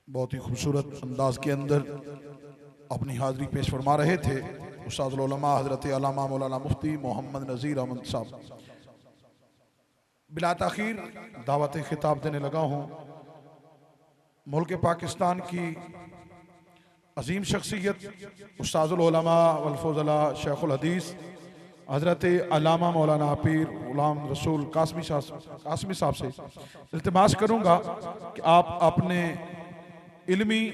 بہت ہی خوبصورت انداز کے اندر اپنی حاضری پیش فرما رہے تھے استاد العلماء حضرت علامہ مولانا مفتی محمد نذیر احمد صاحب۔ بلا تاخیر دعوت خطاب دینے لگا ہوں ملک پاکستان کی عظیم شخصیت استاد العلماء والفضلاء شیخ الحدیث حضرت علامہ مولانا پیر غلام رسول قاسمی صاحب سے التماس کروں گا کہ آپ اپنے علمی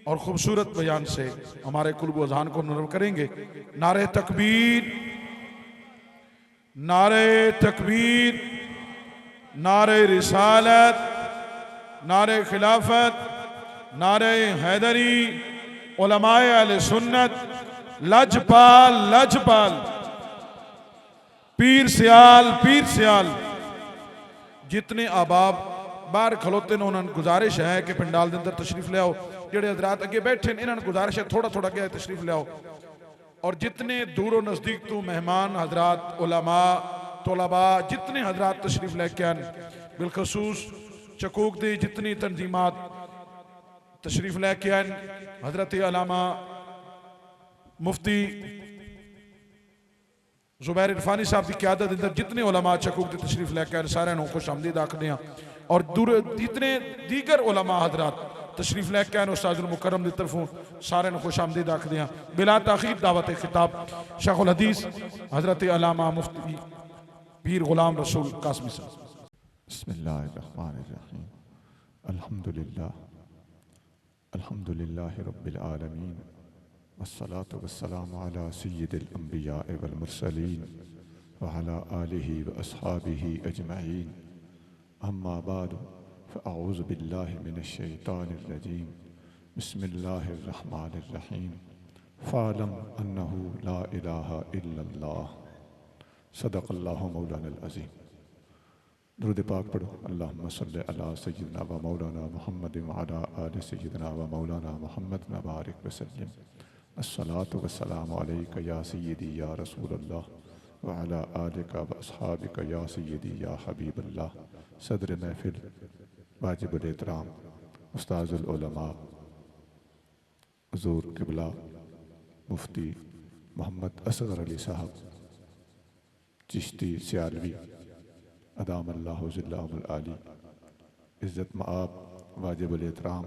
اور خوبصورت بیان سے ہمارے قلب و اذہان کو منور کریں گے۔ نعرہ تکبیر، نعرہ تکبیر، نعرہ رسالت، نعرہ خلافت، نعرہ حیدری، علماء اہل سنت، لجپال لجپال، پیر سیال پیر سیال، جتنے احباب باہر کھلوتے نے انہوں نے گزارش ہے کہ پنڈال دے اندر تشریف لے آؤ۔ جڑے حضرات اگے بیٹھے انہوں نے گزارش ہے تھوڑا تھوڑا گیا تشریف لے آؤ۔ اور جتنے دور و نزدیک تو مہمان حضرات علماء طلباء جتنے حضرات تشریف لے کے آن، بالخصوص چکوک دی جتنی تنظیمات تشریف لے کے آن، حضرت علامہ مفتی زبیر عرفانی صاحب دی قیادت اندر جتنے علماء چکوک دی تشریف لے کے آن سارے انہوں خوش آمدید آکھنے ہیں، اور جتنے دیگر علماء حضرات تشریف لے کے آن استاذ المکرم دی طرفوں سارے انہوں خوش آمدید آکھنے ہیں۔ بلا تاخیر دعوت خطاب شیخ الحدیث حضرت علامہ مفتی پیر غلام رسول قاسمی صاحب۔ بسم اللہ الرحمن الرحیم، الحمدللہ رب العالمین، والصلاة والسلام علی سید الانبیاء والمرسلین وعلی آلہ واصحابہ اجمعین، اما بعد فاعوذ باللہ من الشیطان الرجیم، بسم اللہ الرحمن الرحیم، فاعلم انہ لا الہ الا اللہ، صدق اللہ مولانا العظیم۔ درود پاک پڑھو۔ اللہم صلی علی سیدنا و مولانا محمد وعلی آل سیدنا و مولانا محمد وبارک وسلم۔ الصلاة والسلام علیکہ یا سیدی یا رسول اللہ وعلی آلکہ و اصحابکہ یا سیدی یا حبیب اللہ۔ صدر محفل واجب الاحترام استاذ العلماء حضور قبلہ مفتی محمد اصغر علی صاحب چشتی سیالوی ادام اللہ ذلہ العالی، عزت مآب واجب الاحترام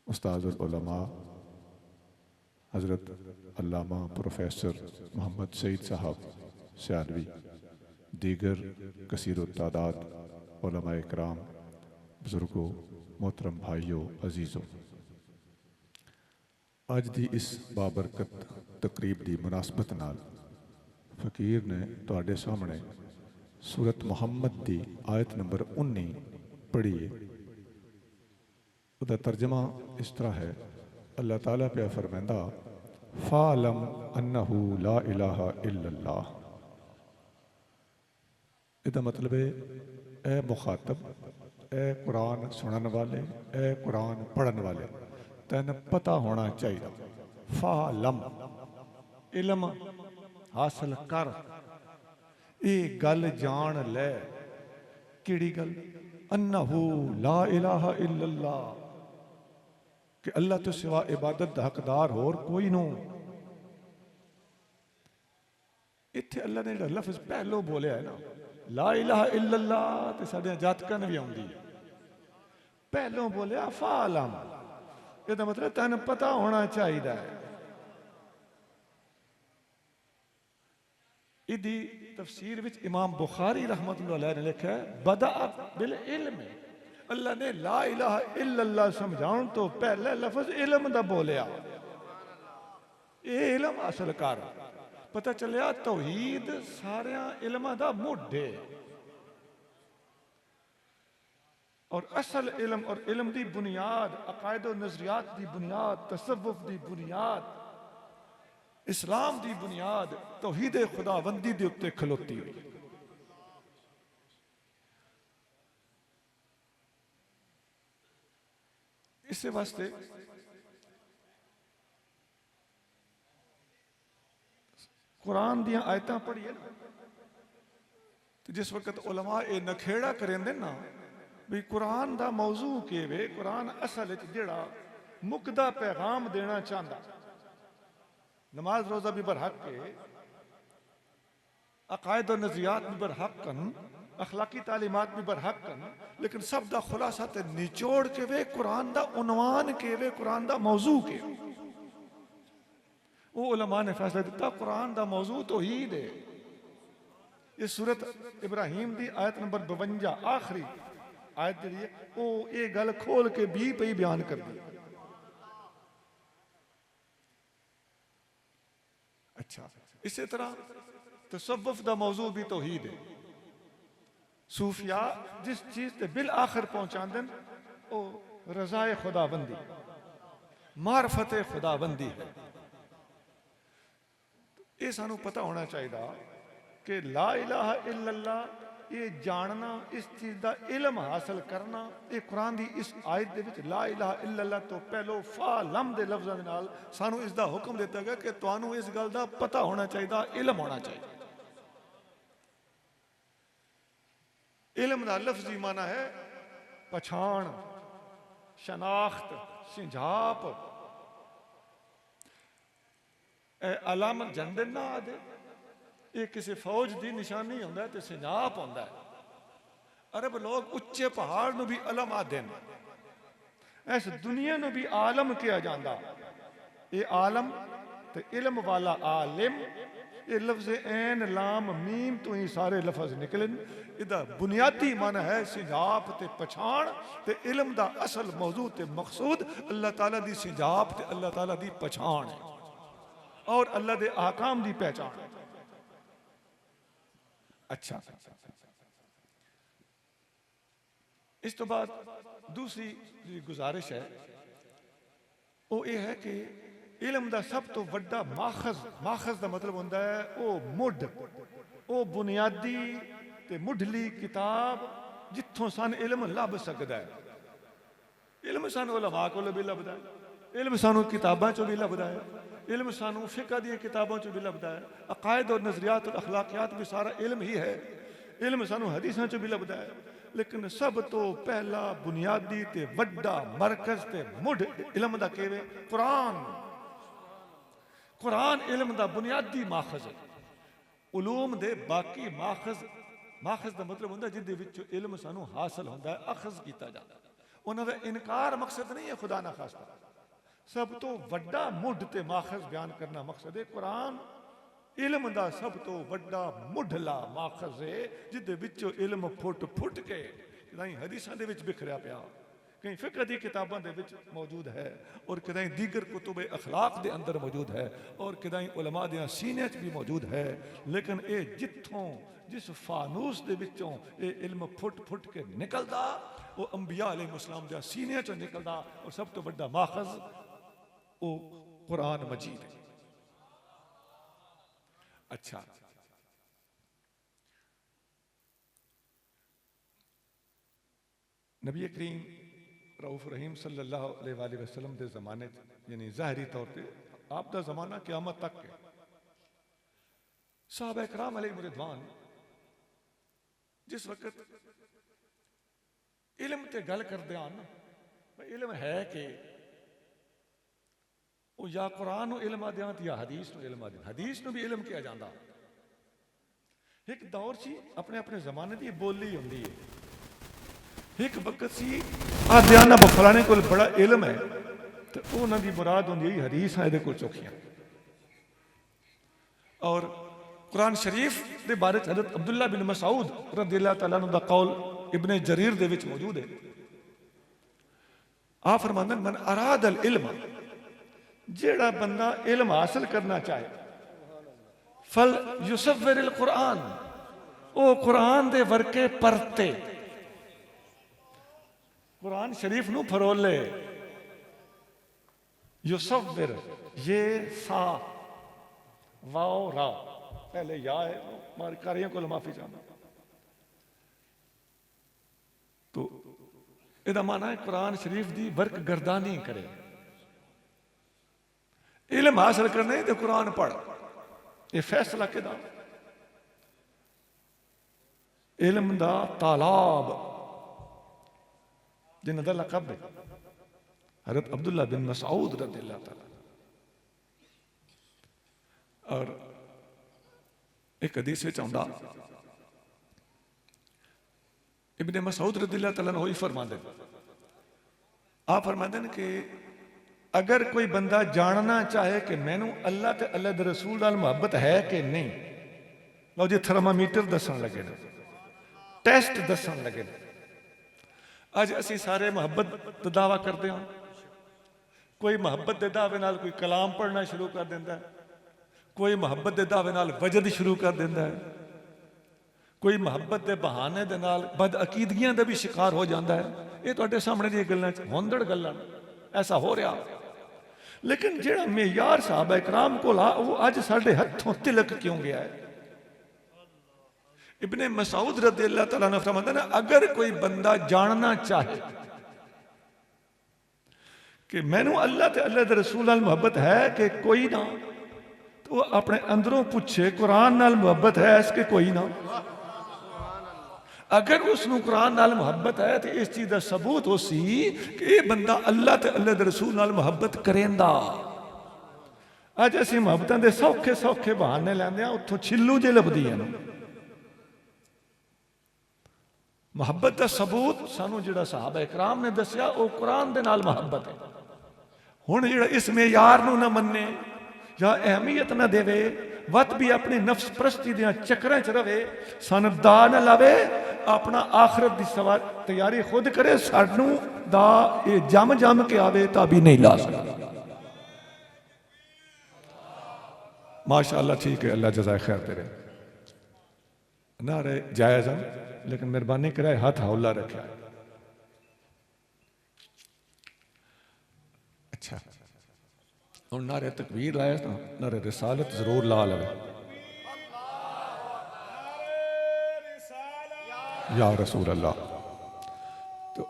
استاذ العلماء حضرت علامہ پروفیسر محمد سعید صاحب سیالوی، دیگر کثیر التعداد علماء اکرام، بزرگوں، محترم بھائیوں، عزیزوں، آج دی اس بابرکت تقریب دی مناسبت نال فقیر نے تواڈے سامنے سورت محمد دی آیت نمبر 19 پڑھی ہے۔ اس کا ترجمہ اس طرح ہے، اللہ تعالیٰ پہ فرمائندہ فَعْلَمْ أَنَّهُ لَا إِلَهَ إِلَّا اللَّهِ۔ اس کا مطلب ہے اے مخاطب، اے قرآن سنن والے، اے قرآن پڑھن والے، تین پتہ ہونا چاہیے۔ فَعْلَمْ، علم حاصل کر، اے گل جان لے، کیڑی گل؟ انہو لا الہ الا اللہ، کہ اللہ تو سوا عبادت دا حقدار اور کوئی نو۔ اتھے اللہ نے لفظ پہلو بولے ہے نا، لا الہ الا اللہ، تے ساڑھے جاتکا نے بھی آن دی پہلو بولے فعلم، یہ دا مطلب تین پتہ ہونا چاہیے ہے۔ ادھی تفسیر وچ امام بخاری رحمت اللہ علیہ نے لکھا ہے بدأ بالعلم، اللہ نے لا الہ الا اللہ سمجھاؤں تو پہلے لفظ علم دا بولیا، اے علم حاصل کر۔ پتہ چلیا توحید سارے علم دا مڈے، اور اصل علم اور علم دی بنیاد، عقائد و نظریات دی بنیاد، تصوف دی بنیاد، اسلام دی بنیاد توحید خداوندی دے اتے کھلوتی ہوئی۔ اس سے واسطے قرآن دیاں آیتاں پڑھیے نا، تو جس وقت علماء اے نکھیڑا کریں دے نا بھی قرآن دا موضوع کے وے قرآن اصل جڑا مقدہ پیغام دینا چاہتا، نماز روزہ بھی برحق کے، عقائد و نظریات بھی برحق کن، اخلاقی تعلیمات بھی برحق کن، لیکن سب دا خلاصہ تے نچوڑ کے وے قرآن دا عنوان کے وے قرآن دا موضوع کے۔ وہ علماء نے فیصلہ دیتا قرآن دا موضوع توحید ہے۔ یہ سورت ابراہیم دی آیت نمبر 52 آخری آیت دی ہے، وہ یہ گل کھول کے بھی پہ بیان کر دی۔ اچھا، اسی طرح تصوف دا موضوع بھی توحید ہے۔ صوفیاء جس چیز تے بالآخر پہنچان دن وہ رضائے خدا بندی، معرفت خدا بندی ہے۔ یہ سانو پتہ ہونا چاہیے کہ لا الہ الا اللہ یہ جاننا، اس چیز دا علم حاصل کرنا، یہ قرآن دی اس آیت دے وچ لا الہ الا اللہ تو پہلو فعلم دے لفظاں نال سانو اس دا حکم دیتا گیا کہ تانوں اس گل دا پتہ ہونا چاہیے، علم ہونا چاہیے۔ علم دا لفظی معنی ہے پہچان، شناخت، سنجھاپ۔ علامت جھنڈے نہ آدھے، یہ کسی فوج دی نشانی ہوندہ ہے تے سنجھاپ ہوندہ ہے۔ عرب لوگ اچھے پہاڑ نو بھی علم آدھے، ایس دنیا نو بھی عالم کیا جاندہ۔ یہ عالم تے علم والا عالم، یہ لفظ عین لام میم تو ہی سارے لفظ نکلن۔ ادھا بنیادی معنی ہے سنجھاپ تے پہچان، تے علم دا اصل موضوع تے مقصود اللہ تعالیٰ دی سنجھاپ تے اللہ تعالیٰ دی پہچان ہے اور اللہ دے احکام دی پہچان۔ اچھا، اس تو بعد دوسری گزارش ہے، وہ یہ ہے کہ علم دا سب تو وڈا ماخذ دا مطلب ہوندہ ہے او مڈ، او بنیادی تے مڈھلی کتاب جتھوں سان علم لب سکدا ہے۔ علم سانو علماء کو بھی لبدا ہے، علم سانو کتاباں چو بھی لبدا ہے، علم سانو فقہ دی کتابوں چو بھی لبدا ہے، عقائد اور نظریات اور اخلاقیات بھی سارا علم ہی ہے، علم سانو حدیثاں چو بھی لبدا ہے۔ لیکن سب تو پہلا بنیادی تے وڈا مرکز تے مڈ علم دا کیوے قرآن۔ قرآن علم دا بنیادی ماخذ ہے۔ علوم دے باقی ماخذ دا مطلب ہوندہ ہے جن دے وچ علم سانو حاصل ہوندہ ہے، اخذ کیتا جاتا ہے۔ انہوں دا انکار مقصد نہیں ہے خدا نہ خواستہ، سب تو وڈا مڈ تے ماخذ بیان کرنا مقصد ہے۔ قرآن علم دا سب تو وڈا مڈھلا ماخذ ہے جدے وچوں علم پھٹ کے کہیں حدیثاں دے وچ بکھریا پیا، کہیں فقہ دی کتاباں دے وچ موجود ہے، اور کہیں دیگر کتب اخلاق دے اندر موجود ہے، اور کہیں علماء دے سینے بھی موجود ہے۔ لیکن اے جتھوں جس فانوس دے وچوں اے علم پھٹ کے نکلدا، وہ انبیاء علیہ السلام دے سینے چوں نکلدا، اور سب تو بڑا ماخذ وہ قرآن مجید ہے۔ اچھا، نبی کریم رؤوف رحیم صلی اللہ علیہ وآلہ وسلم دے زمانے یعنی ظاہری طور پہ آپ دا زمانہ قیامت تک ہے۔ صحابہ اکرام علیہ رضوان جس وقت علم تے گل کر دیان، علم ہے کہ وہ یا قرآن نو علم آدیاں یا حدیث نو علم آدیاں، حدیث نو بھی علم کیا جاندہ۔ ایک دور سی اپنے زمانے دی بولی ہوندی ہے، ایک وقت سی آدیانا بفلانے کو بڑا علم ہے تو انہاں دی مراد ہوندی ہے حدیث ہیں دے کو چوکیاں۔ اور قرآن شریف دے بارے حضرت عبداللہ بن مسعود رضی اللہ تعالیٰ عنہ دا قول ابن جریر دے وچ موجود ہے۔ آپ فرماندے ہیں من اراد العلم، جیڑا بندہ علم حاصل کرنا چاہے، فل یصور القرآن، او قرآن دے ورکے پرتے، قرآن شریف نو پھرولے۔ یصور، یہ سا واو را، پہلے یا ہے، ہمارے کاریوں کو معافی چاہنا، تو یہ معنی ہے قرآن شریف دی ورک گردانی کرے۔ علم حاصل کرنے تو قرآن پڑھ، یہ فیصلہ کدا علم دا طالاب جنہاں دا لقب ہے حضرت عبداللہ بن مسعود رضی اللہ تعالیٰ. اور ایک حدیث میں چاہتا ابن مسعود رضی اللہ تعالیٰ نے ہوئی فرماندے آپ فرماندے ہیں کہ اگر کوئی بندہ جاننا چاہے کہ میں نو اللہ تے اللہ دے رسول نال محبت ہے کہ نہیں، لو جی تھرمامیٹر دسن لگے نا، ٹیسٹ دسن لگے نا. آج اسی سارے محبت دا دعویٰ کرتے ہیں. کوئی محبت دے دعوے نال کوئی کلام پڑھنا شروع کر دیتا ہے، کوئی محبت دے دعوے نال وجد شروع کر دیتا ہے، کوئی محبت دے بہانے دے نال بد عقیدگیاں دے بھی شکار ہو جاتا ہے. یہ تواڈے سامنے دی گلاں ہوندڑ گلاں ایسا ہو رہا. لیکن جڑا معیار صحابہ کرام کول آ وہ اج ساڈے ہتھوں تلک کیوں گیا ہے؟ ابن مسعود رضی اللہ تعالیٰ نے فرماتا ہے اگر کوئی بندہ جاننا چاہے کہ میں نو اللہ تے اللہ دے رسول نال محبت ہے کہ کوئی نہ، تو وہ اپنے اندروں پوچھے قرآن نال محبت ہے اس کے کوئی نہ. اگر اس نو قرآن نال محبت ہے تو اس چیز دا ثبوت ہو سی کہ یہ بندہ اللہ تے اللہ دے رسول نال محبت کریندا. اج اسی محبتاں دے سوکھے سوکھے بہانے لیندے ہاں، اتھوں چھلو جے لبدی ہیں. محبت دا ثبوت سانو جڑا صحابہ اکرام نے دسیا وہ قرآن دے نال محبت ہے. ہن جڑا اس معیار نو نہ مننے یا اہمیت نہ دے وقت بھی اپنی نفس پرستی دیاں چکریں چ رہے، سن دا نہ لاوے، اپنا آخرت دی سوال تیاری خود کرے. سانو دا یہ جم جم کے آوے تا بھی نہیں لا سکتا. ماشاءاللہ ٹھیک ہے، اللہ جزائے خیر تیرے نہ رہے جائز ہم، لیکن مہربانی کرائے ہاتھ ہولا رکھا ہے. اچھا اور نعرہ تکبیر لائے نا، نعرہ رسالت ضرور لا لے. یا رسول اللہ. تو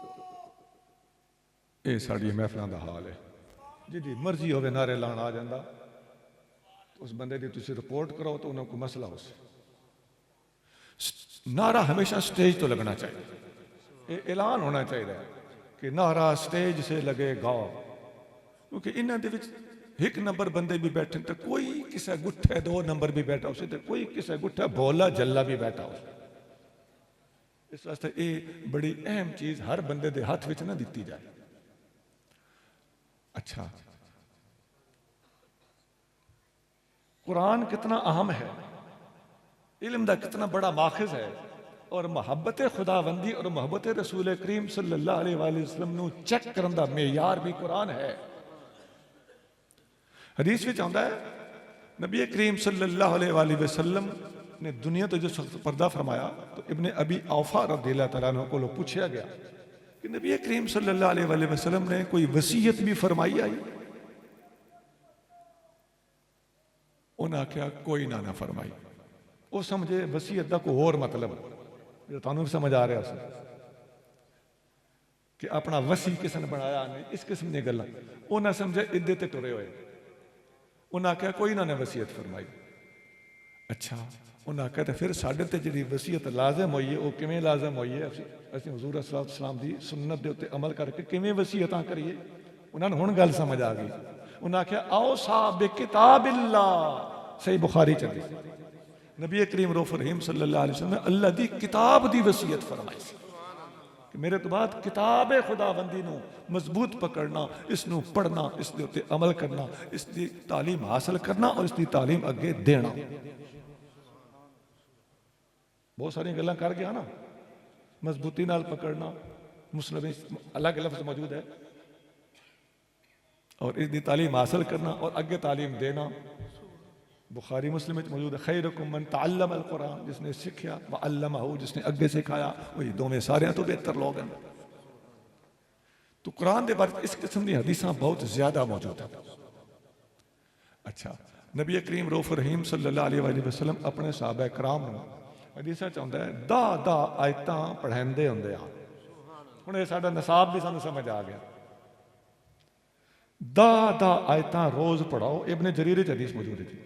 یہ ساری محفلوں کا حال ہے. جی مرضی ہوئے نعرے لان آ جاندہ اس بندے دی تسی رپورٹ کرو تو انہوں کو مسئلہ ہو سے. نعرہ ہمیشہ سٹیج تو لگنا چاہیے، یہ اعلان ہونا چاہیے کہ نعرہ سٹیج سے لگے گا. کیونکہ انہاں دے وچ ایک نمبر بندے بھی بیٹھے تو کوئی کسے گٹھے 2 نمبر بھی بیٹھا اسے تو کوئی کسے گٹھے بولا جلا بھی بیٹھا اسے. اس واسطے یہ بڑی اہم چیز ہر بندے دے ہاتھ وچ نہ دیتی جائے. اچھا قرآن کتنا اہم ہے، علم دا کتنا بڑا ماخذ ہے، اور محبت خداوندی اور محبت رسول کریم صلی اللہ علیہ وآلہ وسلم نو چیک کرن دا معیار بھی قرآن ہے. حدیث میں چاہتا ہے نبی کریم صلی اللہ علیہ وآلہ وسلم نے دنیا تو جو پردہ فرمایا تو ابن ابی اوفا رضی اللہ تعالیٰ عنہ کو پوچھا گیا کہ نبی کریم صلی اللہ علیہ وآلہ وسلم نے کوئی وصیت بھی فرمائی آئی؟ انہاں کیا کوئی نہ فرمائی. وہ سمجھے وصیت دا کوئی اور مطلب جو تانوں بھی سمجھ آ رہا ہے کہ اپنا وصی کس نے بنایا نہیں، اس قسم نے گلا انہاں سمجھے ادھے تے ٹرے ہوئے. انہاں کہا کوئی نہ وصیت فرمائی. اچھا انہاں کہتے پھر ساڈے تے جڑی وصیت لازم ہوئی ہے وہ کیویں لازم ہوئی ہے؟ اسی حضور صلی اللہ علیہ وسلم دی سنت دے اوتے عمل کر کے کیویں وصیتاں کریے؟ انہاں نے ہن گل سمجھ آ گئی. انہاں کہا اوصا بکتاب اللہ، صحیح بخاری چلی نبی کریم رؤوف رحیم صلی اللہ علیہ وسلم نے اللہ دی کتاب دی وصیت فرمائی کہ میرے تو بعد کتاب خداوندی نو مضبوط پکڑنا، اس نو پڑھنا، اس دے اوتے عمل کرنا، اس دی تعلیم حاصل کرنا اور اس دی تعلیم اگے دینا. بہت ساری گلاں کر گیا نا، مضبوطی نال پکڑنا، مسلم الگ لفظ موجود ہے، اور اس دی تعلیم حاصل کرنا اور اگے تعلیم دینا. بخاری مسلم میں موجود ہے خیرکم من تعلم القرآن، جس نے سکھیا، وعلمہ، جس نے اگے سکھایا، وہی دو میں سارے ہیں تو بہتر لوگ ہیں. تو قرآن دے بارے اس قسم دی حدیثاں بہت زیادہ موجود ہیں. اچھا نبی کریم رؤوف رحیم صلی اللہ علیہ وآلہ وسلم اپنے صحابہ کرام نو حدیثاں چاہتا ہے دا آیتاں پڑھیندے ہوندے ہیں. ہن یہ ساڈا نصاب بھی سانوں سمجھ آ گیا. دا آیتاں روز پڑھاؤ. ابن جریر وچ حدیث موجود ہے،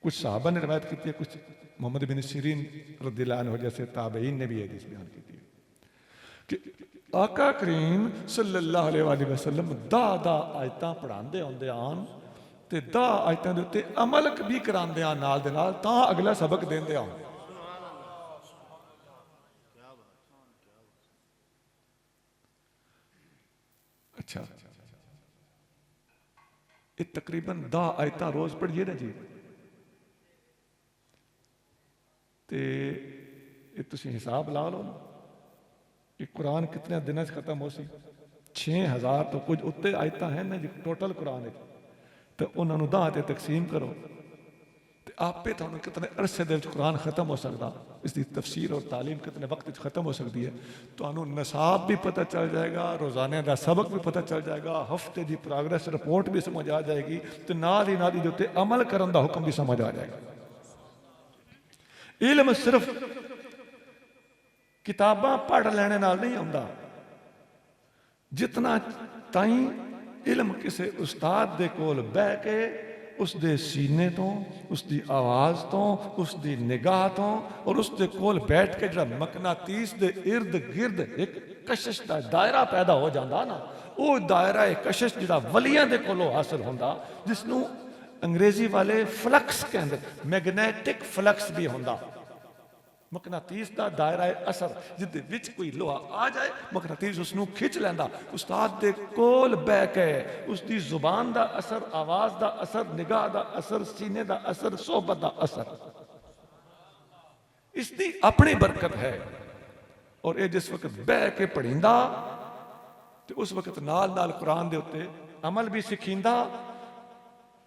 کچھ صحابہ نے روایت کی ہے، کچھ محمد بن سیرین رضی اللہ عنہ جیسے تابعین نے بھی حدیث بیان کی ہے کہ آقا کریم صلی اللہ علیہ وآلہ وسلم دا آیتاں پڑھاندے ہوندے آن تے دا آیتاں دے اتے عمل بھی کراندے آن نال دے نال تاں اگلا سبق دیندے آن. اچھا یہ تقریباً دا آیتاں روز پڑھیے نا جی تے یہ تسی حساب لا لو نا کہ قرآن کتنے دنوں سے ختم ہو سی. 6000 تو کچھ اتے آیتاں ہیں نا جی ٹوٹل قرآن ہے تو انہوں نے دا تے تقسیم کرو تے آپ پہ تو کتنے عرصے دے قرآن ختم ہو سکتا, اس کی تفسیر اور تعلیم کتنے وقت ختم ہو سکتی ہے. تو انہوں نصاب بھی پتہ چل جائے گا, روزانے دا سبق بھی پتہ چل جائے گا, ہفتے دی پروگریس رپورٹ بھی سمجھ آ جائے گی, تو نال ہی جو تے عمل کرن دا حکم بھی سمجھ آ جائے گا. علم صرف کتاباں پڑھ لینے نال نہیں ہوندا, جتنا تائیں علم کسے استاد دے کول بہ کے اس دے سینے تو, اس دی آواز تو, اس دی نگاہ تو اور اس دے کول بیٹھ کے جڑا مقناطیس دے ارد گرد ایک کشش دا دائرہ پیدا ہو جاندا نا, وہ دائرہ کشش جڑا ولیاں دے کولوں حاصل ہوندا جس نو انگریزی والے فلکس کہندے, میگنیٹک فلکس بھی ہوندا. مقناطیس دا دائرہ اثر جدے وچ کوئی لوہا آ جائے مقناطیس اس نو کھچ لیندا. استاد دے کول بہ کے اس دی زبان دا اثر, آواز دا اثر, نگاہ دا اثر, سینے دا اثر, صحبت دا اثر, اس دی اپنی برکت ہے. اور اے جس وقت بہ کے پڑھیندا تے اس وقت نال قرآن دے اتے عمل بھی سکھیندا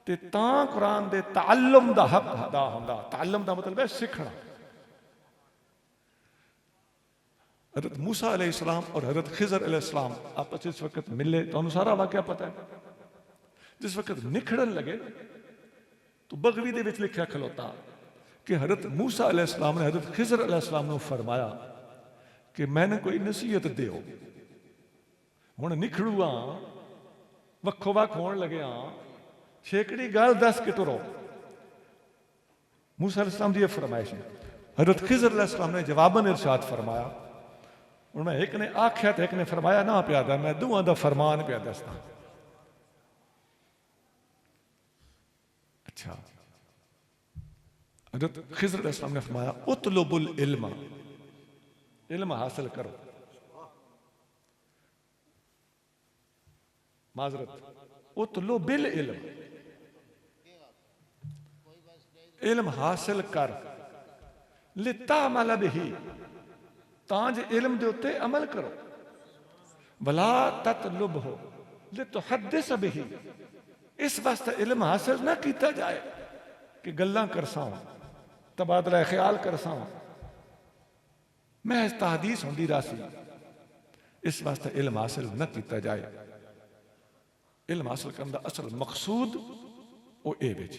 تے تاں قرآن دے تعلم دا حق ادا ہوندا. تعلم دا مطلب ہے سکھنا. حضرت موسیٰ علیہ السلام اور حضرت خضر علیہ السلام آپس اس وقت ملے, تو انہوں سارا واقعہ پتہ ہے. جس وقت نکھڑن لگے تو بغوی دے وچ لکھیا کھلوتا کہ حضرت موسیٰ علیہ السلام نے حضرت خضر علیہ السلام نے فرمایا کہ میں نے کوئی نصیحت دیو, ہن نکھڑو وکھو وکھ ہون لگے چھیکڑی گل دس کے ٹرو. موسیٰ علیہ السلام دی یہ فرمائش ہے. حضرت خضر علیہ السلام نے جواباً ارشاد فرمایا, انہوں نے ایک نے آکھیا تو ایک نے فرمایا نہ پیادا, میں دوہاں دا فرمان پیا دستا. اچھا, حضرت خضر علیہ السلام نے فرمایا اطلب العلم, علم حاصل کرو. معذرت, اطلب العلم, علم حاصل کر, لتعمل به, تانج علم دے اتے عمل کرو. ولا تطلبہ لتحدث به, اس واسطے علم حاصل نہ کیتا جائے کہ گلاں کرساں, تبادلہ خیال کرساں, محض تحدیث ہوندی راسی. اس واسطے علم حاصل نہ کیتا جائے. علم حاصل کرنے دا اصل مقصود وہ اے وچ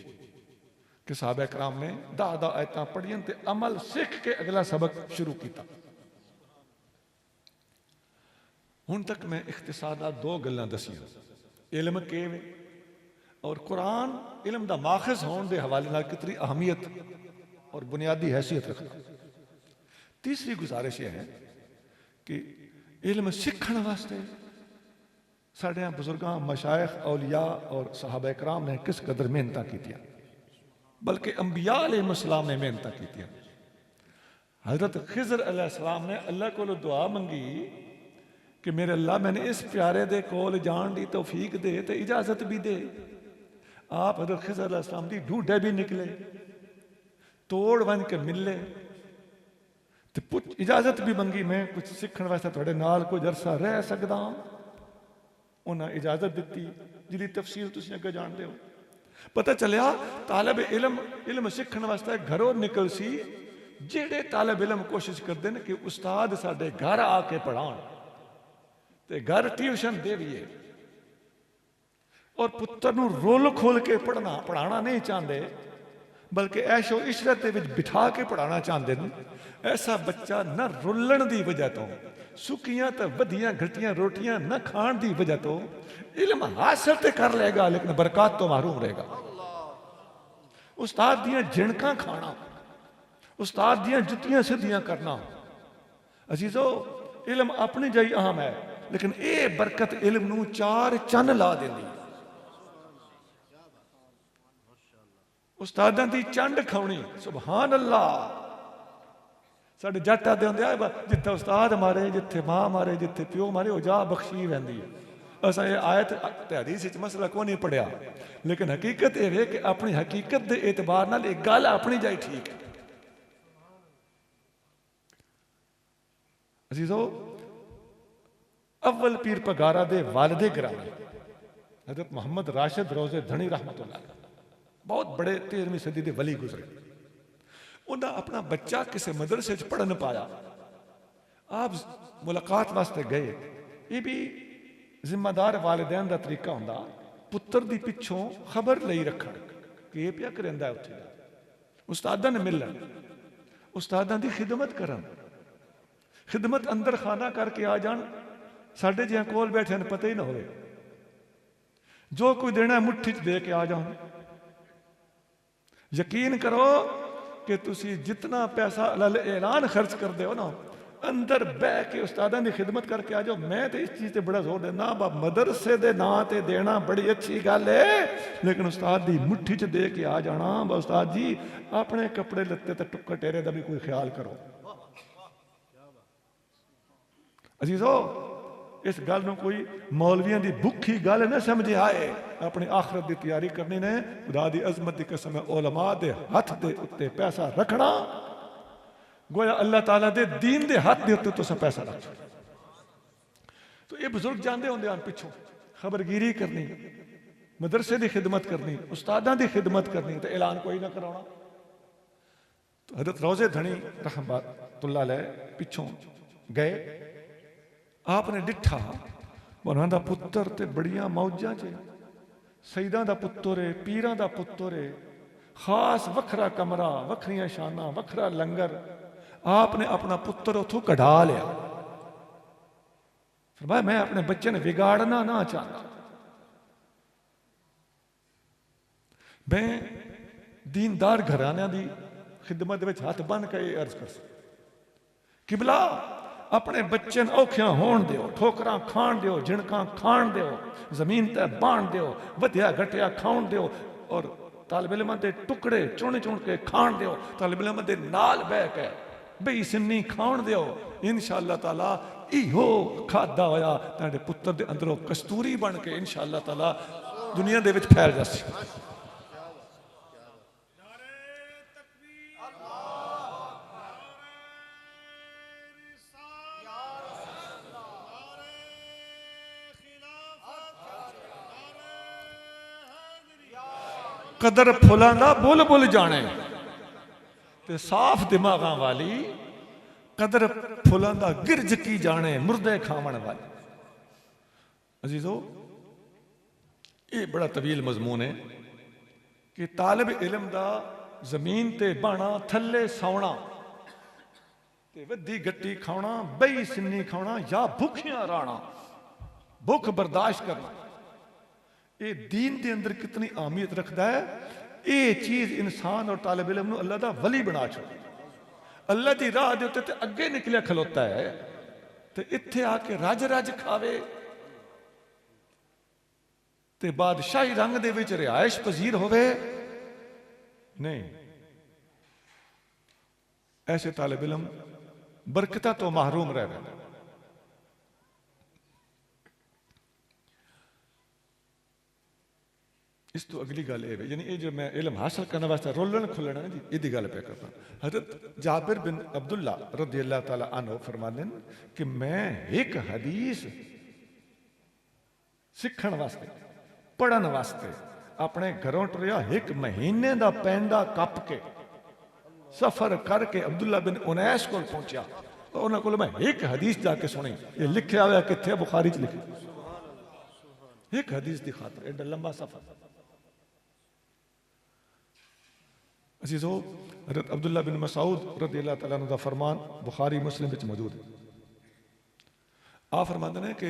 کہ صحابہ کرام نے دا آیتاں پڑھیاں تے عمل سکھ کے اگلا سبق شروع کیتا. ہن تک میں اختصارات 2 گلاں دسیاں, علم کیویں اور قرآن علم دا ماخذ ہون دے حوالے نال کتنی اہمیت اور بنیادی حیثیت رکھتا. تیسری گزارش یہ ہے کہ علم سکھن واسطے ساڑھے بزرگاں, مشائخ, اولیاء اور صحابہ کرام نے کس قدر محنتاں کیتیاں, بلکہ انبیاء علیہ السلام نے محنتاں کیتیاں. حضرت خضر علیہ السلام نے اللہ کو دعا منگی کہ میرے اللہ میں نے اس پیارے دے کول جان دی توفیق دے تے اجازت بھی دے. آپ حضرت خضر علیہ السلام دی ڈھونڈے بھی نکلے, توڑ ون کے ملے تے اجازت بھی منگی, میں کچھ سکھن واسطے تھوڑے نال کچھ عرصہ رہ سکدا. انہاں اجازت دیتی جی تفصیل تسی اگے جان دے ہو. پتہ چلیا طالب علم سکھن واسطے گھروں نکل سی جیڑے طالب علم کوشش کرتے ہیں کہ استاد ساڈے گھر آ کے پڑھان تے گھر ٹیوشن دے دیئے اور پتر نو رول کھول کے پڑھانا نہیں چاہتے بلکہ عیش و عشرت دے وچ بٹھا کے پڑھانا چاہتے ہیں. ایسا بچہ نہ رولن دی وجہ تو, سکیاں تے ودیاں گھٹیاں روٹیاں نہ کھان دی وجہ تو علم حاصل تے کر لے گا لیکن برکات تو محروم رہے گا. استاد دیاں جھنکاں کھانا, استاد دیاں جتیاں سدیاں کرنا. عزیزو علم اپنی جائی اہم ہے لیکن اے برکت علم نو 4 چن لا دیندی ہے۔ استاداں دی چنڈ کھاونی، سبحان اللہ۔ ساڈے جٹ آدے ہوندے آ جتھے استاد مارے، جتھے ماں مارے، جتھے پیو مارے، وہ جا بخشی ویندی ہے۔ اساں یہ آیت تے حدیث وچ مسئلہ کوئی نہیں پڑھیا، لیکن حقیقت یہ ہے کہ اپنی حقیقت دے اعتبار نال ایک گل اپنی جائی ٹھیک ہے۔ عزیزو، اول پیر پگارا دے والد گرامی حضرت محمد راشد روزے دھنی رحمت اللہ علیہ بہت بڑے 13ویں صدی دے ولی گزرے۔ انہاں اپنا بچہ کسی مدرسے چ پڑھن پایا، آپ ملاقات واسطے گئے۔ یہ بھی ذمہ دار والدین دا طریقہ ہوندا، پتر دی پچھوں خبر لئی رکھن کہ یہ پیا کریندا ہے اتھے، استاداں نے ملن، استاداں دی خدمت کرن، خدمت اندر خانہ کر کے آ جان، ساڈے جہاں کول بیٹھے ہیں پتہ ہی نہ ہوئے، جو کوئی دینا ہے مٹھی چ دے کے آ جاؤں۔ یقین کرو کہ تسی جتنا پیسہ اعلان خرچ کر دے ہو نا، اندر بہ کے استاداں دی خدمت کر کے آ جاؤ۔ میں تو اس چیز تے بڑا زور دینا، با مدرسے دے نا تے دینا بڑی اچھی گل ہے، لیکن استاد دی مٹھی چ دے کے آ جانا، با استاد جی اپنے کپڑے لتے تے ٹکر ٹیرے دا بھی کوئی خیال کرو۔ عزیزو، اس گل نو کوئی مولویاں دی بکھی گل نہ سمجھے آئے، اپنی آخرت دی تیاری کرنی نے۔ خدا دی عظمت دی قسم ہے، علماء دے ہاتھ دے اتے پیسہ رکھنا گویا اللہ تعالیٰ دے دین دے ہاتھ دے اتے تو پیسہ رکھ۔ تو یہ بزرگ جاندے ہوندے ہیں پچھوں خبرگیری کرنی، مدرسے دی خدمت کرنی، استاداں دی خدمت کرنی، تو اعلان کوئی نہ کرانا۔ تو حضرت روزے دھنی رحمت اللہ علیہ پچھوں گئے، آپ نے ڈٹھا انہاں دا پتر تے بڑیاں موجاں چ، سیداں دا پتر ہے، پیراں دا پتر ہے، خاص وکھرا کمرہ، وکھریاں شاناں، وکھرا لنگر۔ آپ نے اپنا پتر اتھوں کڈھا لیا، فرمایا میں اپنے بچے نے بگاڑنا نہ چاہتا، میں دیندار گھرانیاں دی خدمت وچ ہاتھ بن کے عرض کر سکتا، قبلہ اپنے بچے اوکھیاں ہون دیو، ٹھوکراں کھان دیو، جھنکاں کھان دیو، زمین تے بان دیو، ودھیا گھٹیا کھاؤن دیو، اور طالب علم دے ٹکڑے چن چن کے کھان دیو، طالب علم دے نال بہ کے بئی سنی کھاؤن دیو۔ انشاءاللہ تعالیٰ ایہو کھادا ہویا تاڑے پتر دے اندروں کستوری بن کے انشاءاللہ تعالیٰ دنیا دے وچ پھیل جاسی۔ قدر پھلاں دا بول بول جانے تے صاف دماغاں والی، قدر پھلاں دا گرج کی جانے مردے کھاون والی۔ عزیزو، یہ بڑا طویل مضمون ہے کہ طالب علم دا زمین تے بانا، تھلے سونا تے ودی گٹی کھاونا، بئی سنی کھاونا، یا بھوکیاں رانا، بھوک برداشت کرنا، یہ دین دے اندر کتنی اہمیت رکھتا ہے۔ یہ چیز انسان اور طالب علم نو اللہ دا ولی بنا چھوڑ، اللہ دی راہ دے تے اگے نکلیا کھلوتا ہے، تے اتھے آ کے راج راج کھاوے تے بادشاہی رنگ دے وچ رہائش پذیر ہوئے نہیں۔ ایسے طالب علم برکتہ تو محروم رہ گئے۔ اس تو اگلی گل ہے، یعنی یہ جو میں علم حاصل کرنے واسطے رولن کھلنا جی، یہ دی گل پہ کرتا ہوں۔ حضرت جابر بن عبداللہ رضی اللہ تعالیٰ عنہ فرماتے ہیں کہ میں ایک حدیث سکھن واسطے، پڑھن واسطے اپنے گھروں ٹریا، ایک مہینے دا پینڈا کپ کے سفر کر کے عبداللہ بن انیس کو پہنچیا، اور انہوں کو میں ایک حدیث جا کے سنی۔ یہ لکھیا ہوا کتھے بخاری چ لکھی، ایک حدیث دی خاطر ایڈا لمبا سفر۔ عزیزو، حضرت عبداللہ بن مسعود رضی اللہ تعالیٰ عنہ دا فرمان بخاری مسلم وچ موجود ہے۔ آپ فرماتے ہیں کہ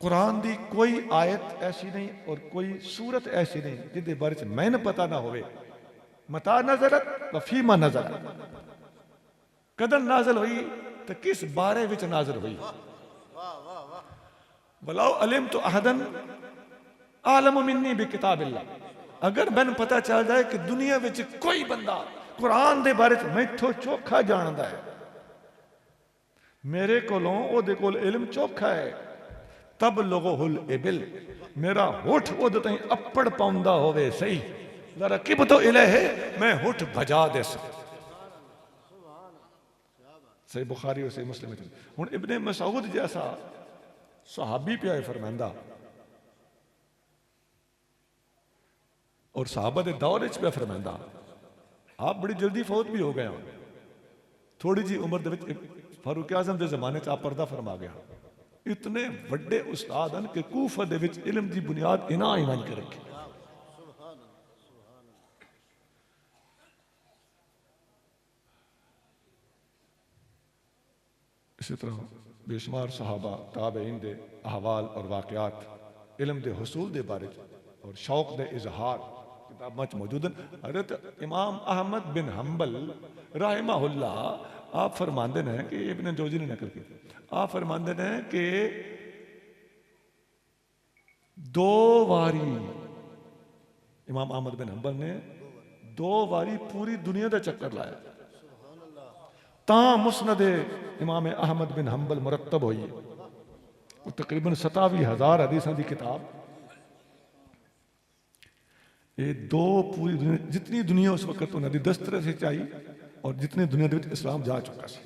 قرآن دی کوئی آیت ایسی نہیں اور کوئی سورت ایسی نہیں جن دے بارے میں نے پتہ نہ ہوئے متا نزلت و فیما نزلت، کدن نازل ہوئی تو کس بارے وچ نازل ہوئی۔ وَلَوْ عَلِمْتُ أَحَدًا أَعْلَمُ مِنِّي بِكِتَابِ اللَّهِ، اگر مینوں پتہ چل جائے کہ دنیا وچ کوئی بندہ قرآن دے بارے میتھوں چوکھا جاندا ہے، میرے کولوں او دے کول علم چوکھا ہے، تب لوگو الابل، میرا ہوٹھ او دے تائیں اپڑ پاؤندا ہوئے صحیح، ذرا کبتو الیہ، میں ہوٹھ بھجا دے سا. صحیح بخاری اور صحیح مسلم. ہن ابن مسعود جیسا صحابی پہ فرماندا اور صحابہ دے دور وچ پہ فرماندا، آپ بڑی جلدی فوت بھی ہو گئے ہو، تھوڑی جی عمر دے وچ فاروق اعظم دے زمانے چ آپ پردہ فرما گیا. اتنے وڈے استاد ہیں کہ کوفہ دے وچ علم دی بنیاد انہاں ہی کے رکھی. اسی طرح بے شمار صحابہ تابعین دے احوال اور واقعات علم دے حصول دے بارے اور شوق دے اظہار کتاباں موجود ہیں. حضرت امام احمد بن حنبل رحمہ اللہ آپ فرماندے ہیں کہ ابن جوزی نے نقل کی، آپ فرماندے ہیں کہ 2 واری امام احمد بن حنبل نے 2 واری پوری دنیا دا چکر لایا تاں مسند امام احمد بن حنبل مرتب ہوئی ہے. وہ تقریباً 27,000 حدیثاں دی کتاب. یہ 2 پوری دنیا، جتنی دنیا اس وقت انہوں نے دسترس سے چاہی اور جتنی دنیا دے وچ اسلام جا چکا سی.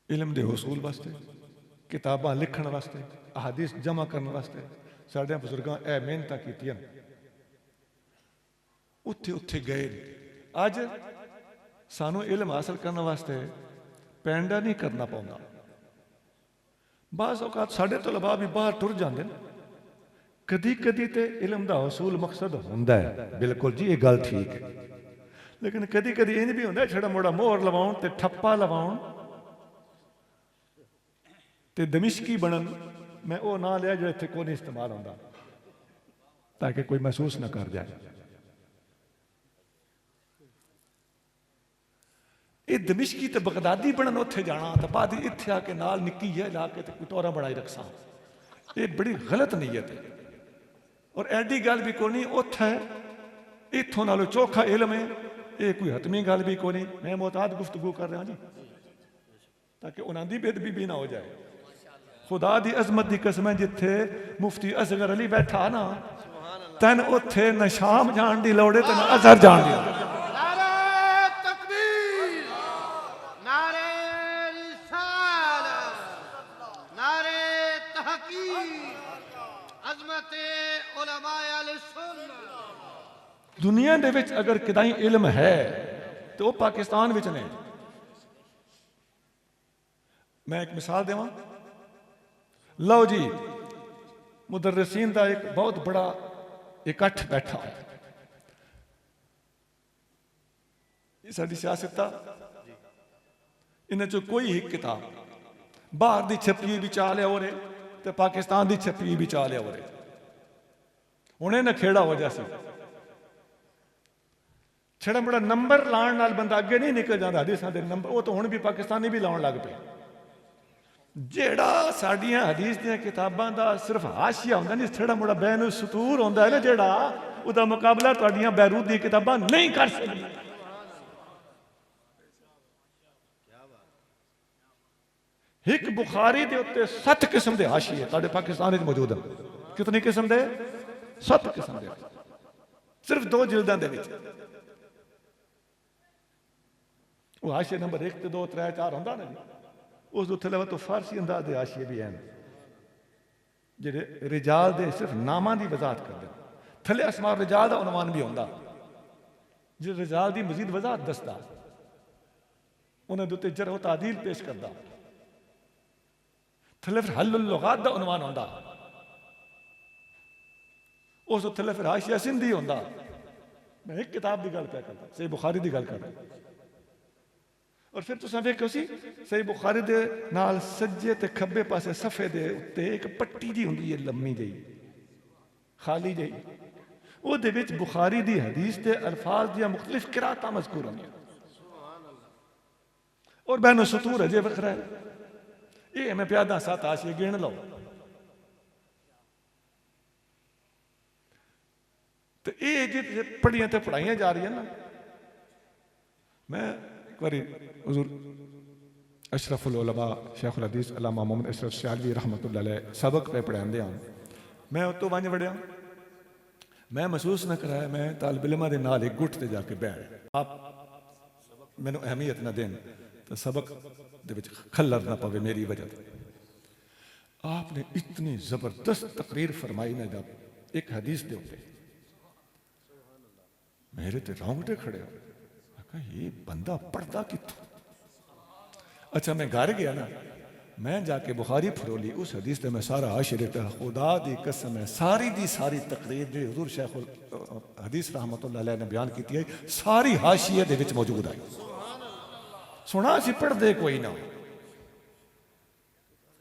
علم دے حصول واسطے، کتاباں لکھن واسطے، احادیث جمع کرنے واسطے ساڈے بزرگاں اے محنتاں کیتیاں. اتھے گئے. اج سانو علم حاصل کرنے واسطے پینڈا نہیں کرنا پاؤندا. بعض اوقات ساڈے طلباء بھی باہر ٹر جاندے نے، کدی کدی تے علم دا حصول مقصد ہوندا ہے، بالکل جی یہ گل ٹھیک ہے، لیکن کدی کدی انج بھی ہوندا ہے چھڑا موڑا مہر لواؤن تے ٹھپا لواؤن تے دمشقی بنن. میں او نہ لیا جو اتنے کو نہیں استعمال ہوندا تاکہ کوئی محسوس نہ کر جائے. یہ دمشقی تے بغدادی بنن اتھے جانا تے بعد اتھے آ کے نال نکی ہے لا کے تے کوئی ٹورا بڑائی رکھساں، یہ بڑی غلط نیت ہے. اور ایڈی گل بھی کوئی نہیں اتھے اتھوں نالو چوکھا علم ہے، یہ کوئی حتمی گل بھی کوئی نہیں. میں محتاط گفتگو کر رہا ہوں جی تاکہ انہاں دی بے ادبی بھی نہ ہو جائے. خدا دی عظمت دی قسم ہے جتھے مفتی اصغر علی بیٹھا نا تین اتھے نہ شام جان دی لوڑے تے نہ ازہر جان دی. نعرہ تکبیر، نعرہ رسالت، نعرہ تحقیق، عظمت علماء اہل سنت. دنیا دے وچ اگر کدائیں علم ہے تو وہ پاکستان وچ نے. میں ایک مثال دیواں. لو جی مدرسین دا ایک بہت بڑا اکٹھ بیٹھا ہے. یہ ساری سیاست دا انہیں جو کوئی ایک کتاب باہر دی چھپی بھی چاہ لیا ہو رہے تے پاکستان دی چھپی بھی چاہ لیا ہو رہے. انہیں نہ کھیڑا ہو جاسی چھڑا بڑا نمبر لان نال بندہ اگے نہیں نکل جاندہ. حدیثاں دے نمبر وہ تو ہن بھی پاکستانی بھی لاؤن لگ پے. جیڑا ساڈیاں حدیث دیاں کتاباں دا صرف حاشیہ ہوندا نہیں، تھوڑا موڑا بین السطور ہوندا ہے نا جیڑا او دا مقابلہ تہاڈیاں بیروت دی کتاباں نہیں کر سکدی. ایک بخاری دے اوتے 7 قسم دے حاشیے تہاڈے پاکستان وچ موجود ہیں. کتنی قسم دے؟ 7 قسم دے، صرف 2 جلداں دے وچ. وہ حاشیے نمبر 1 تے 2 3 4 ہوندا نا جی، اس دو تھلے تو فارسی انداز دے حاشیے بھی ہیں جڑے رجال دے صرف ناماں دی وضاحت کردے. تھلے اسماء رجال دا عنوان بھی ہوندا جے رجال دی مزید وضاحت دسدا، انہاں دے تے جرح و تعدیل پیش کردا. تھلے پھر حل اللغات دا عنوان ہوندا، اس تھلے پھر حاشیہ سندھی ہوندا. میں ایک کتاب دی گل پہ کردا، صحیح بخاری دی گل کردا. اور پھر تساں ویکھو سی صحیح بخاری دے نال سجے تے کھبے پاسے صفحے دے اُتے ایک پٹی جی ہوندی ہے لمبی جئی خالی جئی، او دے وچ بخاری دی حدیث دے الفاظ دیاں مختلف قراتاں مذکور ہوندیاں. اور بہنوں سطور اجے وکھرا ہے یہ میں پیادہ ساتھ آشی گن لو تو یہ جی پڑھیاں تے پڑھائیاں جا رہی ہیں نا میں ایک باری حضور اشرف العلماء شیخ الحدیث علامہ محمد اشرف سیالوی رحمۃ اللہ علیہ سبق پہ پڑھا دیا میں اتو ونج وڑیا میں محسوس نہ کرایا میں طالب علماں دے نال ایک گٹ تے جا کے بیٹھ آپ مینوں اہمیت نہ دین تو سبق دے وچ کھلر نہ پوے میری وجہ سے آپ نے اتنی زبردست تقریر فرمائی نا جب ایک حدیث دے اوپر میرے تے رونگٹے کھڑے ہو میں کہا یہ بندہ پڑھتا کتوں اچھا میں گھر گیا نا میں جا کے بخاری پھرولی اس حدیث تے میں سارا حاشیہ دیتا خدا دی قسم ہے ساری دی ساری تقریر جو حضور شیخ الحدیث رحمۃ اللہ علیہ نے بیان کیتی ہے ساری حاشیہ دے وچ موجود ہے سنا سی پڑھ دے کوئی نہ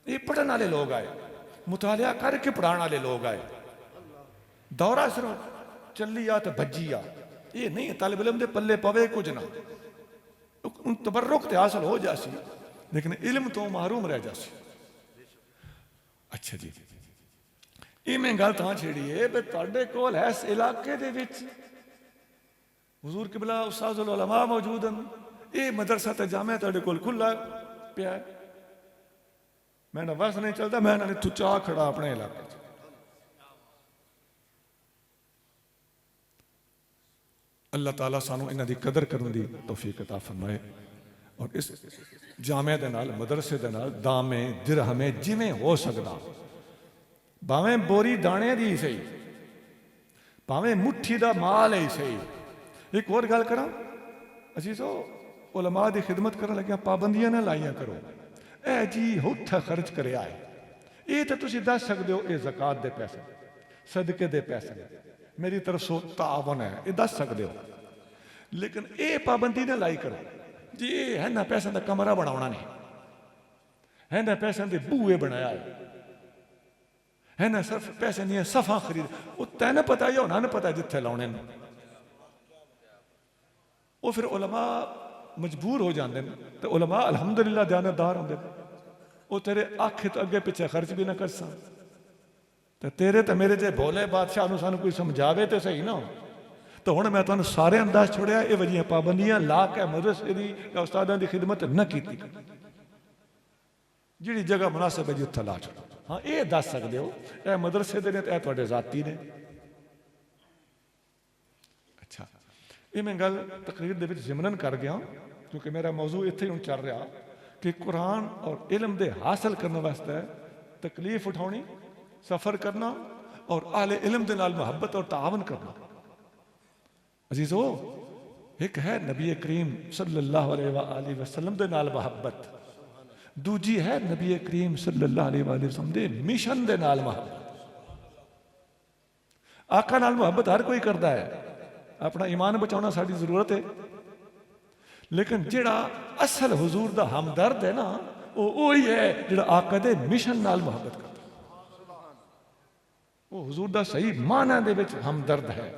یہ پڑھن والے لوگ آئے مطالعہ کر کے پڑھان والے لوگ آئے دورہ صرف چلی آ تو بھجی آ یہ نہیں طالب علم دے پلے پوے کچھ نہ تبرک تے حاصل ہو جاسی لیکن علم تو محروم رہ جاسی اچھا جی یہ میں گل تاں چھیڑی ہے بے تاڑے کول ہے اس علاقے دے وچ حضور قبلہ استاد العلماء موجود ہیں یہ مدرسہ تے جامعہ تاڑے کول کھلا پیا ہے میں نہ وقت نہیں چلتا میں نہ تو چاہ کھڑا اپنے علاقے چ اللہ تعالیٰ سانو انہاں دی قدر کرن دی توفیق عطا فرمائے اور اس جامعہ دے نال مدرسے دے نال دامیں درہمیں جویں ہو سکدا باویں بوری دانے دی صحیح باویں مٹھی دا مال ہے صحیح ایک اور گل کراں عزیزو علماء دی خدمت کرن لگیا پابندیاں نہ لائیاں کرو اے جی ہوٹھا خرچ کرے آئے یہ تو تسی دس سکدے ہو اے زکوٰۃ دے پیسے صدقے دے پیسے میری طرف سو تعاون ہے یہ دس سکتے ہو لیکن اے پابندی نہ لائی کرو جی یہ ہے نا پیسوں کا کمرہ بناونا نہیں ہے نا پیسوں کے بوئے بنایا ہے نا صرف پیسے نہیں ہے صفحہ خرید وہ تین پتا یا انہوں نے پتا جتھے لاؤنے وہ پھر علماء مجبور ہو جاندے ہیں تو علماء الحمدللہ دیانتدار ہوندے وہ تیرے آنکھیں تو اگے پیچھے خرچ بھی نہ کر سا تو تیرے تو میرے جے بھولے بادشاہ نو سانو کوئی سمجھاوے تو صحیح نہ ہو تو ہن میں تانوں سارے انداز چھوڑیا اے وجیاں پابندیاں لا کے مدرسے دی یا استاداں دی خدمت نہ کیتی جڑی جگہ مناسب ہے جی اتھے لا چھوڑو ہاں اے دس سکدے ہو اے مدرسے دے نے تے اے تواڈے ذاتی نے اچھا یہ میں گل تقریر دے وچ ضمنن کر گیا کیونکہ میرا موضوع اتھے ہن چل رہا کہ قرآن اور علم دے حاصل کرنے واسطے تکلیف اٹھاؤنی سفر کرنا اور اہل علم دے نال محبت اور تعاون کرنا عزیزو ایک ہے نبی کریم صلی اللہ علیہ وآلہ وسلم دے نال محبت دوجی ہے نبی کریم صلی اللہ علیہ وآلہ وسلم دے مشن دے نال محبت آقا نال محبت ہر کوئی کردا ہے اپنا ایمان بچاؤنا ساری ضرورت ہے لیکن جڑا اصل حضور دا ہمدرد ہے نا وہی ہے جڑا آقا دے مشن نال محبت کردا وہ حضور دا صحیح معنی دے وچ ہمدرد ہے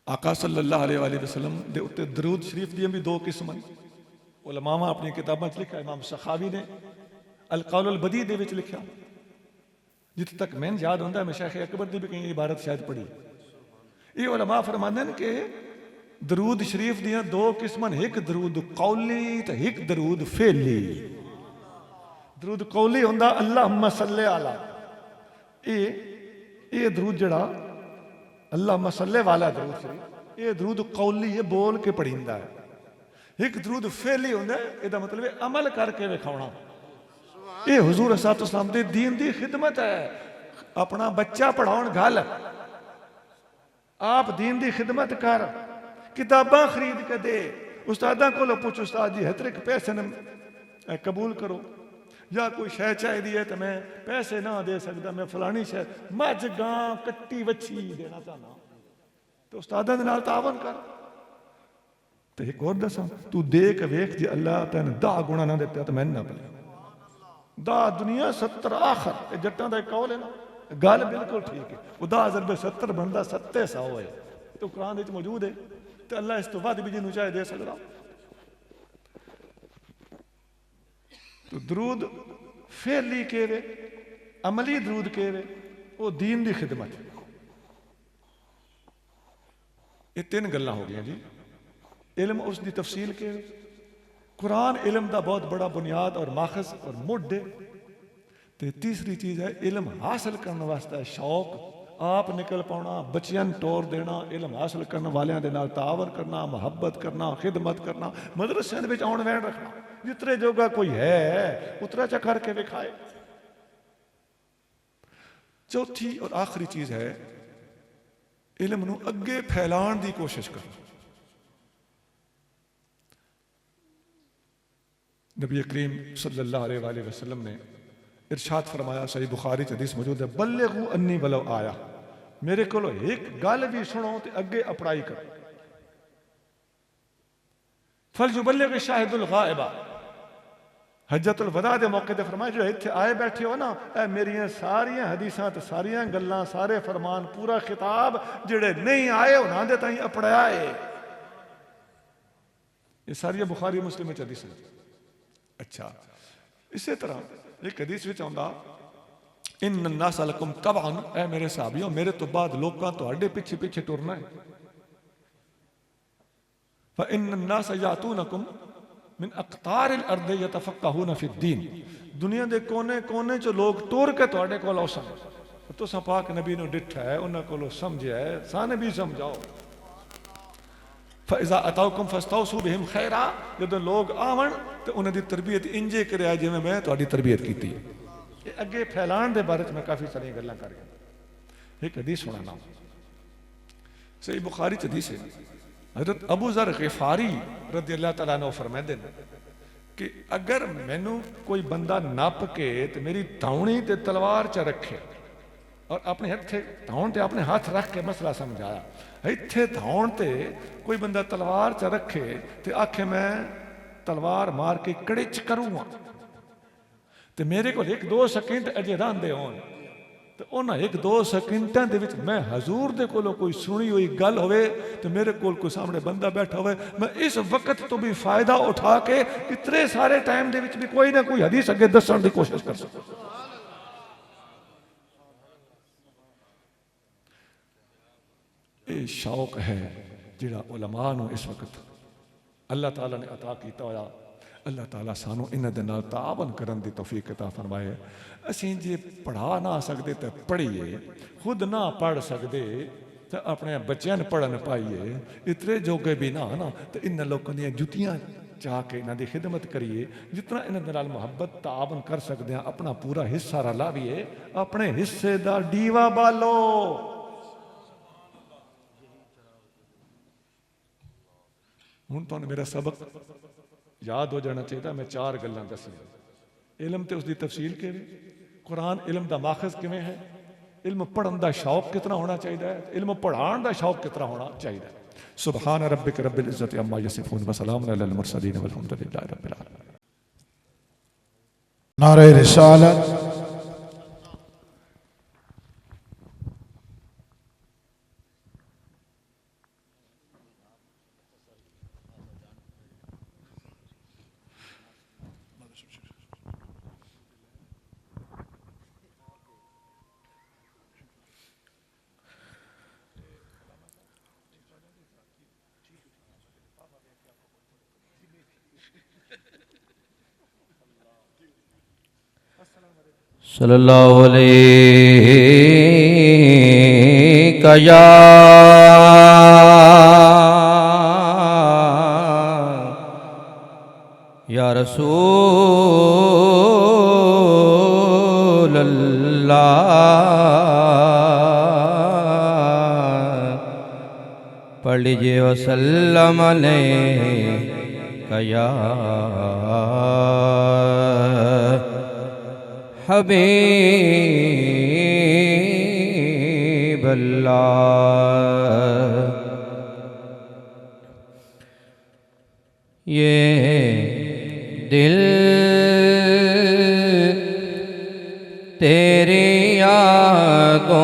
آقا صلی اللہ علیہ وآلہ وسلم دے اتے درود شریف دیاں بھی دو قسم ہیں علماء اپنی کتاباں چ لکھا امام سخاوی نے القول البدیع دے وچ لکھا جتنے تک میں یاد ہوندا ہے میں شیخ اکبر دی بھی کہیں عبارت شاید پڑھی یہ علماء فرماندے ہیں کہ درود شریف دیاں دو قسماں ایک درود قولی تے ایک درود فعلی درود قولی ہوندا اللہم صلی علی یہ درود جڑا اللہم صلی والا درود شریف یہ درود قولی یہ بول کے پڑھیندا ہے ایک درود فعلی ہوندا ہے یہ دا مطلب ہے عمل کر کے وکھاونا یہ حضور صلی اللہ علیہ وسلم دے دین دی خدمت ہے اپنا بچہ پڑھاؤن گھل آپ دین دی خدمت کر کتاباں خرید کے دے استاداں کو لو پوچھ استاد جی ہترک پیسے قبول کرو یا کوئی شے چاہیے دی ہے تو میں پیسے نہ دے سکتا میں فلانی شے مجھ گاں کٹی وچھی دینا چاہنا تو استاداں دے نال تعاون کر تو ایک اور دساں تو دیکھ ویکھ جی اللہ تین 10 گنا نہ دیتا تو میں نہ بلے 10 دنیا 70 آخر جٹاں دا ایک قول ہے نا گل بالکل ٹھیک ہے وہ 10 ضرب 70 بندا 700 ہے تو قرآن وچ موجود ہے تو اللہ اس تو بعد بھی جنوں چاہے دے سکتا. تو درود فعلی کہوے عملی درود کہوے وہ دین دی خدمت. یہ 3 گلاں ہو گیا جی. علم اس دی تفصیل کہوے. قرآن علم دا بہت بڑا بنیاد اور ماخذ اور مڈ ہے. تے تیسری چیز ہے علم حاصل کرنے واسطے شوق آپ نکل پاؤنا, بچیاں ٹور دینا, علم حاصل کرنے والیاں دے نال تعاون کرنا, محبت کرنا, خدمت کرنا, مدرسے دے وچ آن وین رکھنا. جتنے جوگا کوئی ہے اترا چا کر کے دکھائے. چوتھی اور آخری چیز ہے علم نو اگے پھیلان دی کوشش کرنا. نبی کریم صلی اللہ علیہ وآلہ وسلم نے ارشاد فرمایا, صحیح بخاری حدیث موجود ہے, بلغوا انی ولو آیا, میرے کولو ایک گل بھی سنو تے اگے اپڑائی کرو. فلیبلغ الشاہد الغائب. حجت الوداع دے موقع تے فرمایا جو اتھے آئے بیٹھے ہو نا, اے میریاں ساریاں حدیثاں تے ساریاں گلاں سارے فرمان پورا خطاب جڑے نہیں آئے انہاں دے تائیں اپڑایا ہے. یہ ساری بخاری مسلم وچ حدیث ہے. اچھا اسی طرح ایک حدیث وچ آندا ان الناس لکم تبعا, اے میرے صحابیوں میرے تو بعد لوکاں تہاڈے پیچھے پیچھے ٹرنا ہے. فإن الناس یاتونکم من اقطار الارض یتفقہون فی الدین, دنیا دے کونے کونے چ لوگ ٹور کے تہاڈے کول آسن. تساں پاک نبی نو ڈٹھا ہے, انہاں کولوں سمجھیا ہے, سانے بھی سمجھاؤ. فَإِذَا أَتَوْكُمْ فَاسْتَوْصُوا بِهِمْ خَيْرًا, جدوں لوگ آون تے انہاں دی تربیت انجے کریا جویں میں تہاڈی تربیت کیتی. یہ اگے پھیلان دے بارے میں کافی ساری گلاں کر گیا. ایک حدیث سنانا, صحیح بخاری چ حدیث ہے. حضرت ابو ذر غفاری رضی اللہ تعالیٰ عنہ فرماندے ہیں کہ اگر مینوں کوئی بندہ نپ کے تے میری دھاؤنی تے تلوار چ رکھے اور اپنے ہتھے دھاؤن تے اپنے ہاتھ رکھ کے مسئلہ سمجھایا, اتھے دھاؤن تے کوئی بندہ تلوار چ رکھے تے آکھے میں تلوار مار کے کڑچ کروں گا تے میرے کو 1-2 سیکنڈ اجے راندے ہون, تے انہاں 1-2 سیکنڈاں دے وچ میں حضور دے کولوں کوئی سنی ہوئی گل ہوئے تے میرے کول کوئی سامنے بندہ بیٹھا ہوئے, میں اس وقت تو بھی فائدہ اٹھا کے اتنے سارے ٹائم دے وچ بھی کوئی نہ کوئی حدیث اگے دسن دی کوشش کر سکوں. یہ شوق ہے جڑا علماء نو اس وقت اللہ تعالیٰ نے عطا کیتا ہویا. اللہ تعالیٰ سانو انہاں دے نال تعاون کرن دی توفیق عطا فرمائے. اسیں جے پڑھا نہ سکدے تے پڑھیے, خود نہ پڑھ سکدے تے اپنے بچیاں پڑھن پائیے, اتنے جوگے بھی نہ نا تے انہاں لوکاں دیاں جُتیاں چاہ کے انہاں دی خدمت کریے. جتنا انہاں دے نال محبت تعاون کر سکدے ہیں اپنا پورا حصہ رلاویے, اپنے حصے دا ڈیوا بالو. ہن تو میرا سبق یاد ہو جانا چاہیے. میں 4 گلاں دسیاں. علم تے اس دی تفصیل کیویں, قرآن علم دا ماخذ کیویں ہے, علم پڑھن دا شوق کتنا ہونا چاہیے ہے, علم پڑھان دا شوق کتنا ہونا چاہیے. سبحان ربک رب العزت عما یصفون وسلام علی المرسلین والحمد للہ رب العالمین. نعرہ رسالت, صلی اللہ علیہ یا رسول اللہ, پڑھ لیجئے وسلم علیہ یا حبیب اللہ. یہ دل تیری یادوں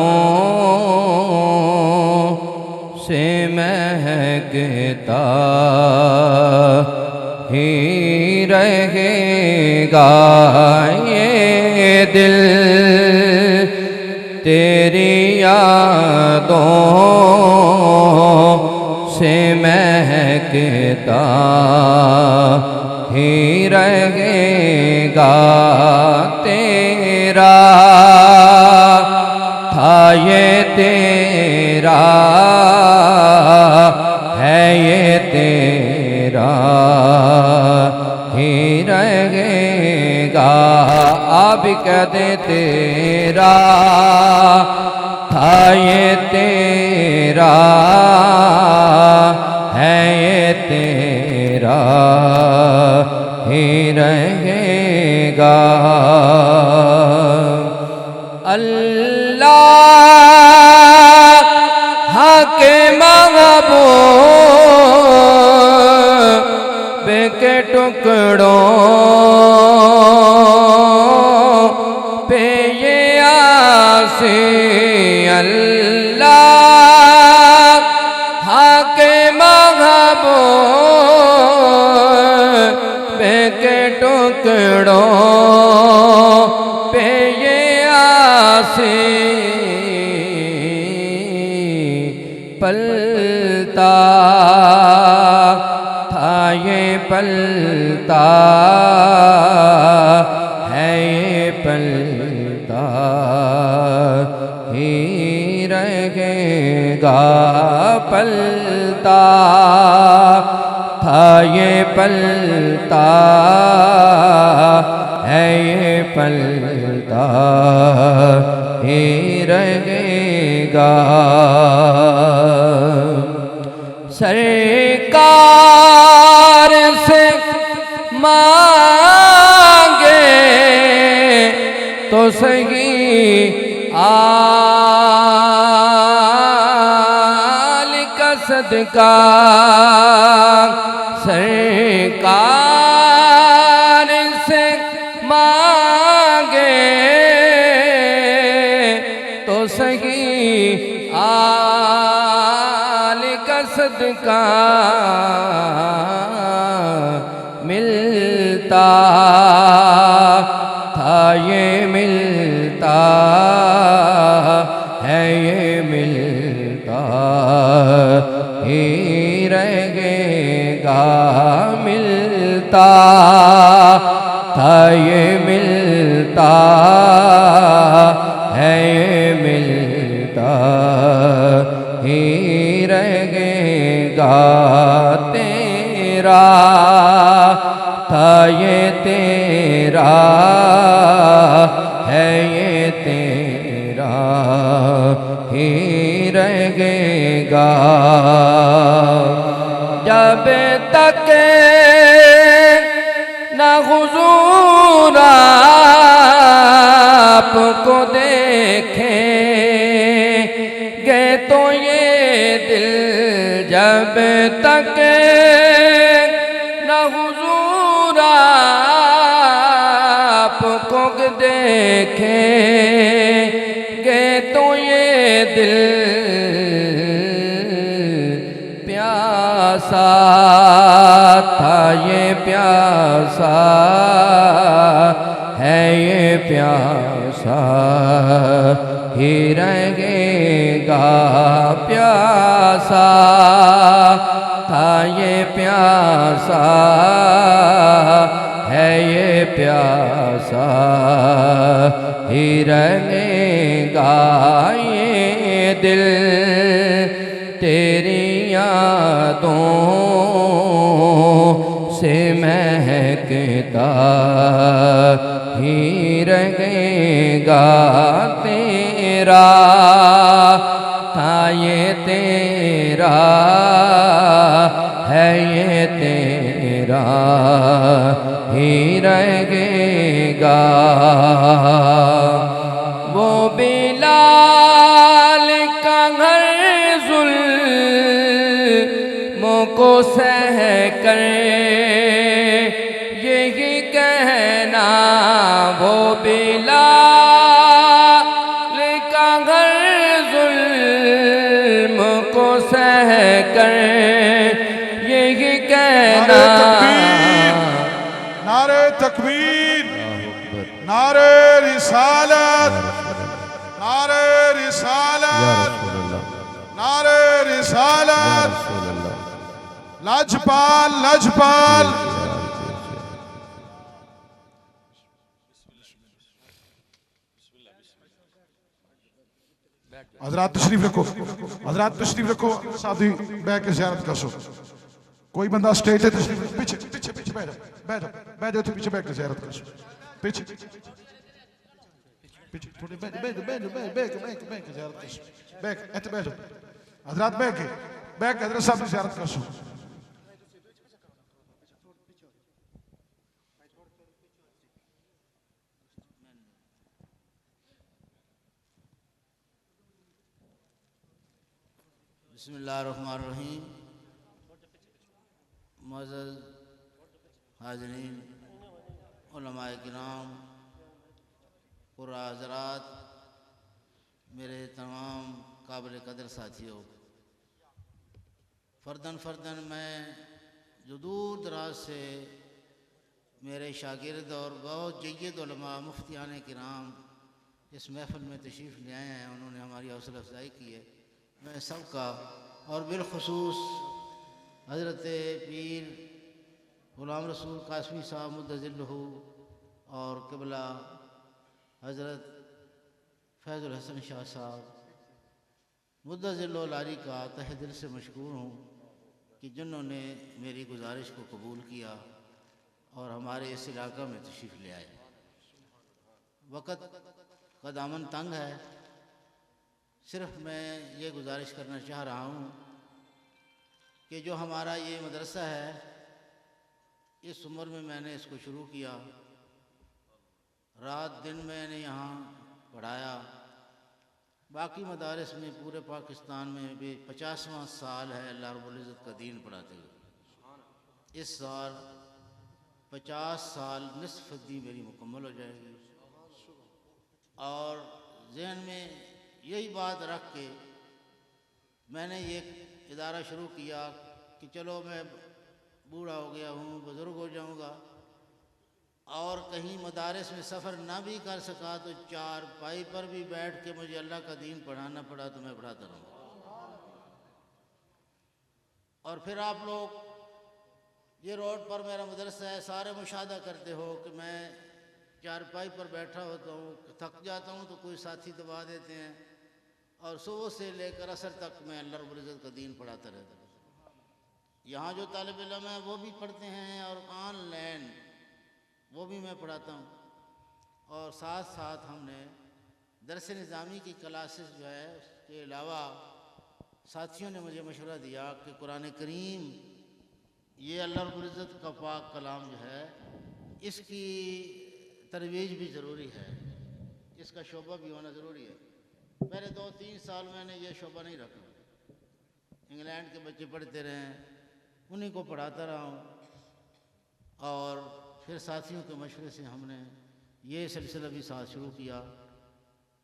سے میں مہکتا ہی رہے گا یہ دل تیری یادوں سے مہکتا ہی رہے گا تیرا تھا یہ تیرا ہے یہ تیرا ہی رہے گا آپ کہہ دیں تیرا تھا یہ تیرا ہے یہ تیرا ہی رہے گا اللہ کے محبوب کے ٹکڑوں پہ یہ آسی اللہ کے محبوب کے ٹکڑوں پہ یہ آسی پلتا تھا یہ پلتا ہے یہ پلتا ہی رہے گا پلتا تھا یہ پلتا ہے یہ پلتا ہی رہے گا سرکار سے مانگے تو صحیح آل کا صدقہ سرکار سے مانگے تو صحیح آل کا صدقہ ملتا تھا یہ ملتا ہے یہ ملتا ہی رہے گا ملتا تھا یہ ملتا ہے یہ ملتا ہی رہے گا تیرا تھا یہ تیرا ہے یہ تیرا ہی رہے گا جب تک نہ حضور آپ کو دیکھیں گے تو یہ دل جب تک نہ حضور آپ کو دیکھیں گے تو یہ دل پیاسا تھا یہ پیاسا ہے یہ پیاسا ہی رہے گا پیاسا تھا یہ پیاسا ہے یہ پیاسا ہی رہے گا یہ دل تیری یادوں سے مہکتا ہی رہے گا تیرا تھا یہ تیرا ہے یہ تیرا ہی رہے گا وہ بلال کا گھر ظلموں کو سہ کر یہی کہنا وہ بلال کا گھر ظلم کو سہ کر تکبیر نعرہ رسالت نعرہ رسالت نعرہ رسالت لاجپال لاجپال حضرات تشریف رکھو حضرات تشریف رکھو ساتھی بیٹھ کے زیارت کر سو کوئی بندہ سٹیج ہے تشریف پیچھے پیچھے پیچھے بیٹھ جاؤ پیچھے بیٹھ کے زیارت کر سو پیچھے پیچھے تھوڑے بیٹھ کے زیارت کر سو بیٹھ بیٹھ جاؤ حضرات بیٹھ کے حضرت صاحب کی زیارت کر سو بسم اللہ الرحمن الرحیم معزز حاضرین علماء کرام حضرات میرے تمام قابل قدر ساتھیوں فرداً میں جو دور دراز سے میرے شاگرد اور بہت جید علماء مفتیان کرام اس محفل میں تشریف لے آئے ہیں انہوں نے ہماری حوصلہ افزائی کی ہے میں سب کا اور بالخصوص حضرت پیر غلام رسول قاسمی صاحب مدظلہ اور قبلہ حضرت فیض الحسن شاہ صاحب مدظلہ العالی کا تہ دل سے مشکور ہوں کہ جنہوں نے میری گزارش کو قبول کیا اور ہمارے اس علاقہ میں تشریف لے آئے وقت کا دامن تنگ ہے صرف میں یہ گزارش کرنا چاہ رہا ہوں کہ جو ہمارا یہ مدرسہ ہے اس عمر میں نے اس کو شروع کیا رات دن میں نے یہاں پڑھایا باقی مدارس میں پورے پاکستان میں بھی 50واں سال ہے اللہ رب العزت کا دین پڑھاتے ہوئے اس سال 50 سال نصف صدی میری مکمل ہو جائے گی اور ذہن میں یہی بات رکھ کے میں نے یہ ادارہ شروع کیا کہ چلو میں بوڑھا ہو گیا ہوں بزرگ ہو جاؤں گا اور کہیں مدارس میں سفر نہ بھی کر سکا تو چار پائی پر بھی بیٹھ کے مجھے اللہ کا دین پڑھانا پڑا تو میں پڑھاتا رہوں اور پھر آپ لوگ یہ روڈ پر میرا مدرسہ ہے سارے مشاہدہ کرتے ہو کہ میں چار پائی پر بیٹھا ہوتا ہوں تھک جاتا ہوں تو کوئی ساتھی دبا دیتے ہیں اور صبح سے لے کر عصر تک میں اللہ رب العزت کا دین پڑھاتا رہتا ہوں یہاں جو طالب علم ہیں وہ بھی پڑھتے ہیں اور آن لائن وہ بھی میں پڑھاتا ہوں اور ساتھ ساتھ ہم نے درس نظامی کی کلاسز جو ہے اس کے علاوہ ساتھیوں نے مجھے مشورہ دیا کہ قرآن کریم یہ اللہ رب العزت کا پاک کلام جو ہے اس کی ترویج بھی ضروری ہے اس کا شعبہ بھی ہونا ضروری ہے پہلے 2-3 سال میں نے یہ شعبہ نہیں رکھا انگلینڈ کے بچے پڑھتے رہے ہیں انہیں کو پڑھاتا رہا ہوں اور پھر ساتھیوں کے مشورے سے ہم نے یہ سلسلہ بھی ساتھ شروع کیا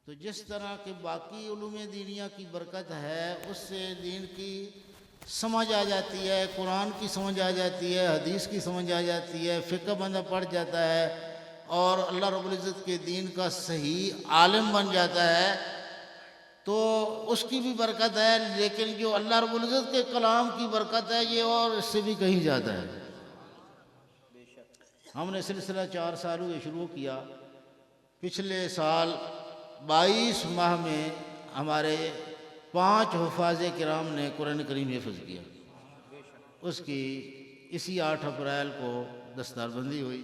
تو جس طرح کہ باقی علوم دینیہ کی برکت ہے اس سے دین کی سمجھ آ جاتی ہے قرآن کی سمجھ آ جاتی ہے حدیث کی سمجھ آ جاتی ہے فقہ بندہ پڑھ جاتا ہے اور اللہ رب العزت کے دین کا صحیح عالم بن جاتا ہے تو اس کی بھی برکت ہے لیکن جو اللہ رب العزت کے کلام کی برکت ہے یہ اور اس سے بھی کہیں زیادہ ہے ہم نے سلسلہ 4 سال ہوئے شروع کیا پچھلے سال 22 ماہ میں ہمارے 5 حفاظ کرام نے قرآن کریم حفظ کیا اس کی اسی 8 اپریل کو دستار بندی ہوئی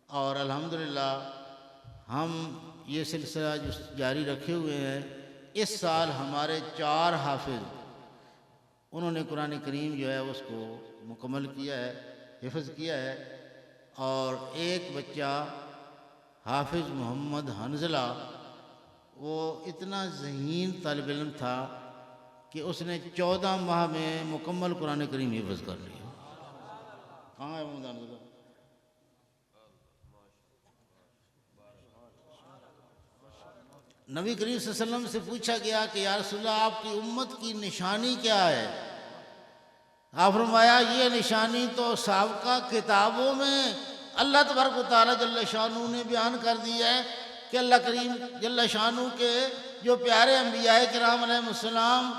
اور الحمدللہ ہم یہ سلسلہ جو جاری رکھے ہوئے ہیں اس سال ہمارے 4 حافظ انہوں نے قرآن کریم جو ہے اس کو مکمل کیا ہے حفظ کیا ہے اور ایک بچہ حافظ محمد حنزلہ وہ اتنا ذہین طالب علم تھا کہ اس نے 14 ماہ میں مکمل قرآن کریم حفظ کر لیا کہاں ہے محمد حنزلہ نبی کریم صلی اللہ علیہ وسلم سے پوچھا گیا کہ یا رسول اللہ آپ کی امت کی نشانی کیا ہے آپ فرمایا یہ نشانی تو سابقہ کتابوں میں اللہ تبارک و تعالیٰ جل شانہ نے بیان کر دیا ہے کہ اللہ کریم جل شانہ کے جو پیارے انبیاء کرام علیہ السلام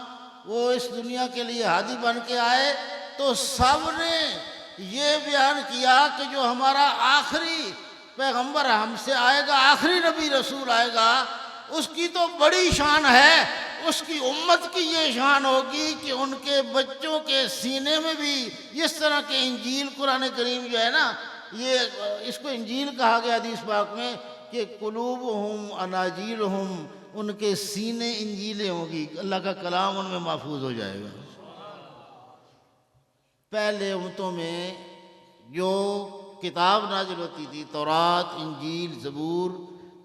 وہ اس دنیا کے لیے ہادی بن کے آئے تو سب نے یہ بیان کیا کہ جو ہمارا آخری پیغمبر ہم سے آئے گا، آخری نبی رسول آئے گا، اس کی تو بڑی شان ہے، اس کی امت کی یہ شان ہوگی کہ ان کے بچوں کے سینے میں بھی اس طرح کے انجیل قرآن کریم جو ہے نا، یہ اس کو انجیل کہا گیا حدیث پاک میں کہ قلوبہم اناجیلہم، ان کے سینے انجیلیں ہوں گی، اللہ کا کلام ان میں محفوظ ہو جائے گا۔ پہلے امتوں میں جو کتاب نازل ہوتی تھی، تورات، انجیل، زبور،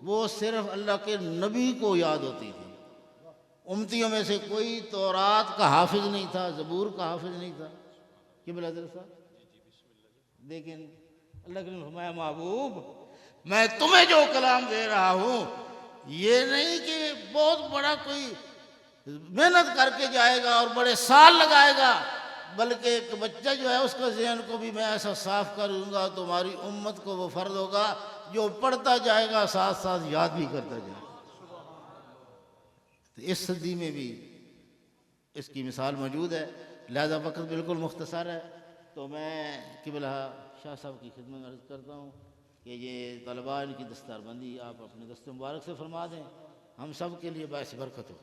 وہ صرف اللہ کے نبی کو یاد ہوتی تھی۔ امتیوں میں سے کوئی تورات کا حافظ نہیں تھا، زبور کا حافظ نہیں تھا۔ قبلہ حضرت صاحب لیکن اللہ کے نے فرمایا محبوب میں تمہیں جو کلام دے رہا ہوں یہ نہیں کہ بہت بڑا کوئی محنت کر کے جائے گا اور بڑے سال لگائے گا، بلکہ ایک بچہ جو ہے اس کا ذہن کو بھی میں ایسا صاف کر دوں گا، تمہاری امت کو وہ فرض ہوگا جو پڑھتا جائے گا ساتھ ساتھ یاد بھی کرتا جائے گا۔ تو اس صدی میں بھی اس کی مثال موجود ہے، لہذا وقت بالکل مختصر ہے، تو میں قبلہ شاہ صاحب کی خدمت میں عرض کرتا ہوں کہ یہ طلباء ان کی دستار بندی آپ اپنے دست مبارک سے فرما دیں، ہم سب کے لیے باعث برکت ہو۔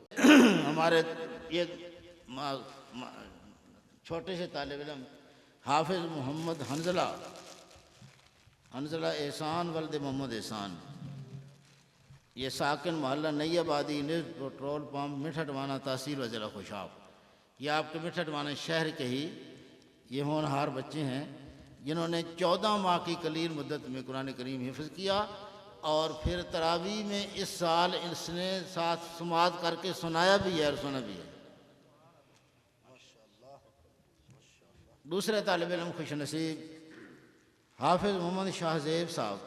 ہمارے یہ چھوٹے سے طالب علم حافظ محمد حنظلہ احسان ولد محمد احسان، یہ ساکن محلہ نئی آبادی نصف پٹرول پمپ میٹھٹ وانا تحصیل و ضلع خوشاب، یہ آپ کے میٹھٹ وانا شہر کے ہی یہ ہونہار بچے ہیں جنہوں نے 14 ماہ کی قلیل مدت میں قرآن کریم حفظ کیا، اور پھر تراویح میں اس سال اس نے ساتھ سماعت کر کے سنایا بھی ہے اور سنا بھی ہے۔ دوسرے طالب علم خوش نصیب حافظ محمد شاہ زیب صاحب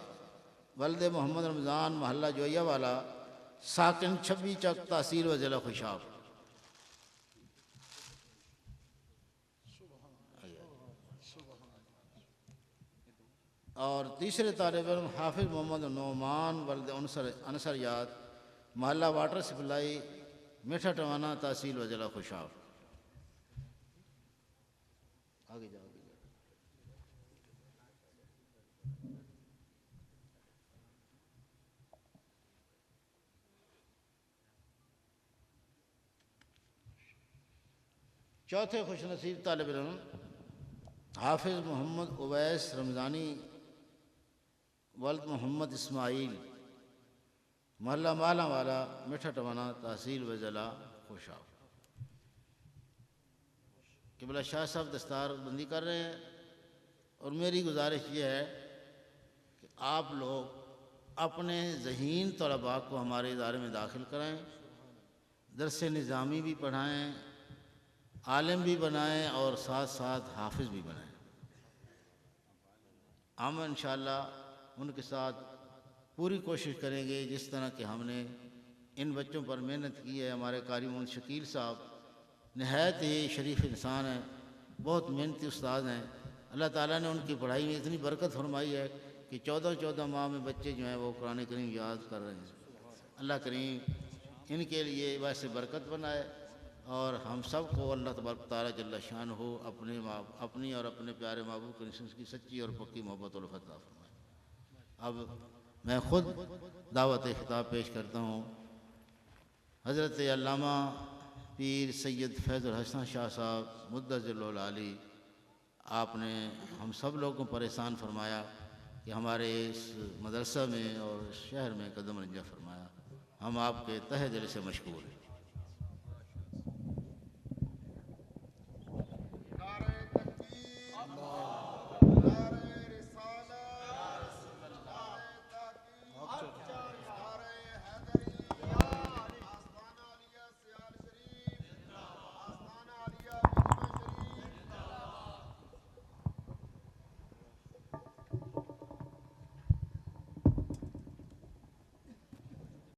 ولد محمد رمضان محلہ جویہ والا، ساکن 26 چک تحصیل و ضلع خوشاب۔ اور تیسرے طالب علم حافظ محمد نعمان ولد انصر یاد محلہ واٹر سپلائی میٹھا ٹوانا تحصیل و ضلع خوشاب۔ آگے جاؤ۔ چوتھے خوش نصیب طالب علم حافظ محمد اویس رمضانی ولد محمد اسماعیل محلہ مالا والا میٹھا ٹوانا تحصیل و ضلع خوشاب۔ قبلہ شاہ صاحب دستار بندی کر رہے ہیں، اور میری گزارش یہ ہے کہ آپ لوگ اپنے ذہین طلباء کو ہمارے ادارے میں داخل کرائیں، درس نظامی بھی پڑھائیں، عالم بھی بنائیں اور ساتھ ساتھ حافظ بھی بنائیں۔ ہم انشاءاللہ ان کے ساتھ پوری کوشش کریں گے جس طرح کہ ہم نے ان بچوں پر محنت کی ہے۔ ہمارے قاری محمد شکیل صاحب نہایت ہی شریف انسان ہیں، بہت محنتی استاد ہیں، اللہ تعالیٰ نے ان کی پڑھائی میں اتنی برکت فرمائی ہے کہ 14 ماہ میں بچے جو ہیں وہ قرآن کریم یاد کر رہے ہیں۔ اللہ کریم ان کے لیے ویسے برکت بنائے، اور ہم سب کو اللہ تبارک تعالیٰ جل شانہ ہو اپنی اور اپنے پیارے محبوب کے رسول کی سچی اور پکی محبت و الفت عطا فرمائے۔ اب میں خود دعوت خطاب پیش کرتا ہوں حضرت علامہ پیر سید فیض الحسن شاہ صاحب مدظل العالی۔ آپ نے ہم سب لوگوں پر احسان فرمایا کہ ہمارے اس مدرسہ میں اور اس شہر میں قدم رنجہ فرمایا، ہم آپ کے تہ دل سے مشکور ہیں۔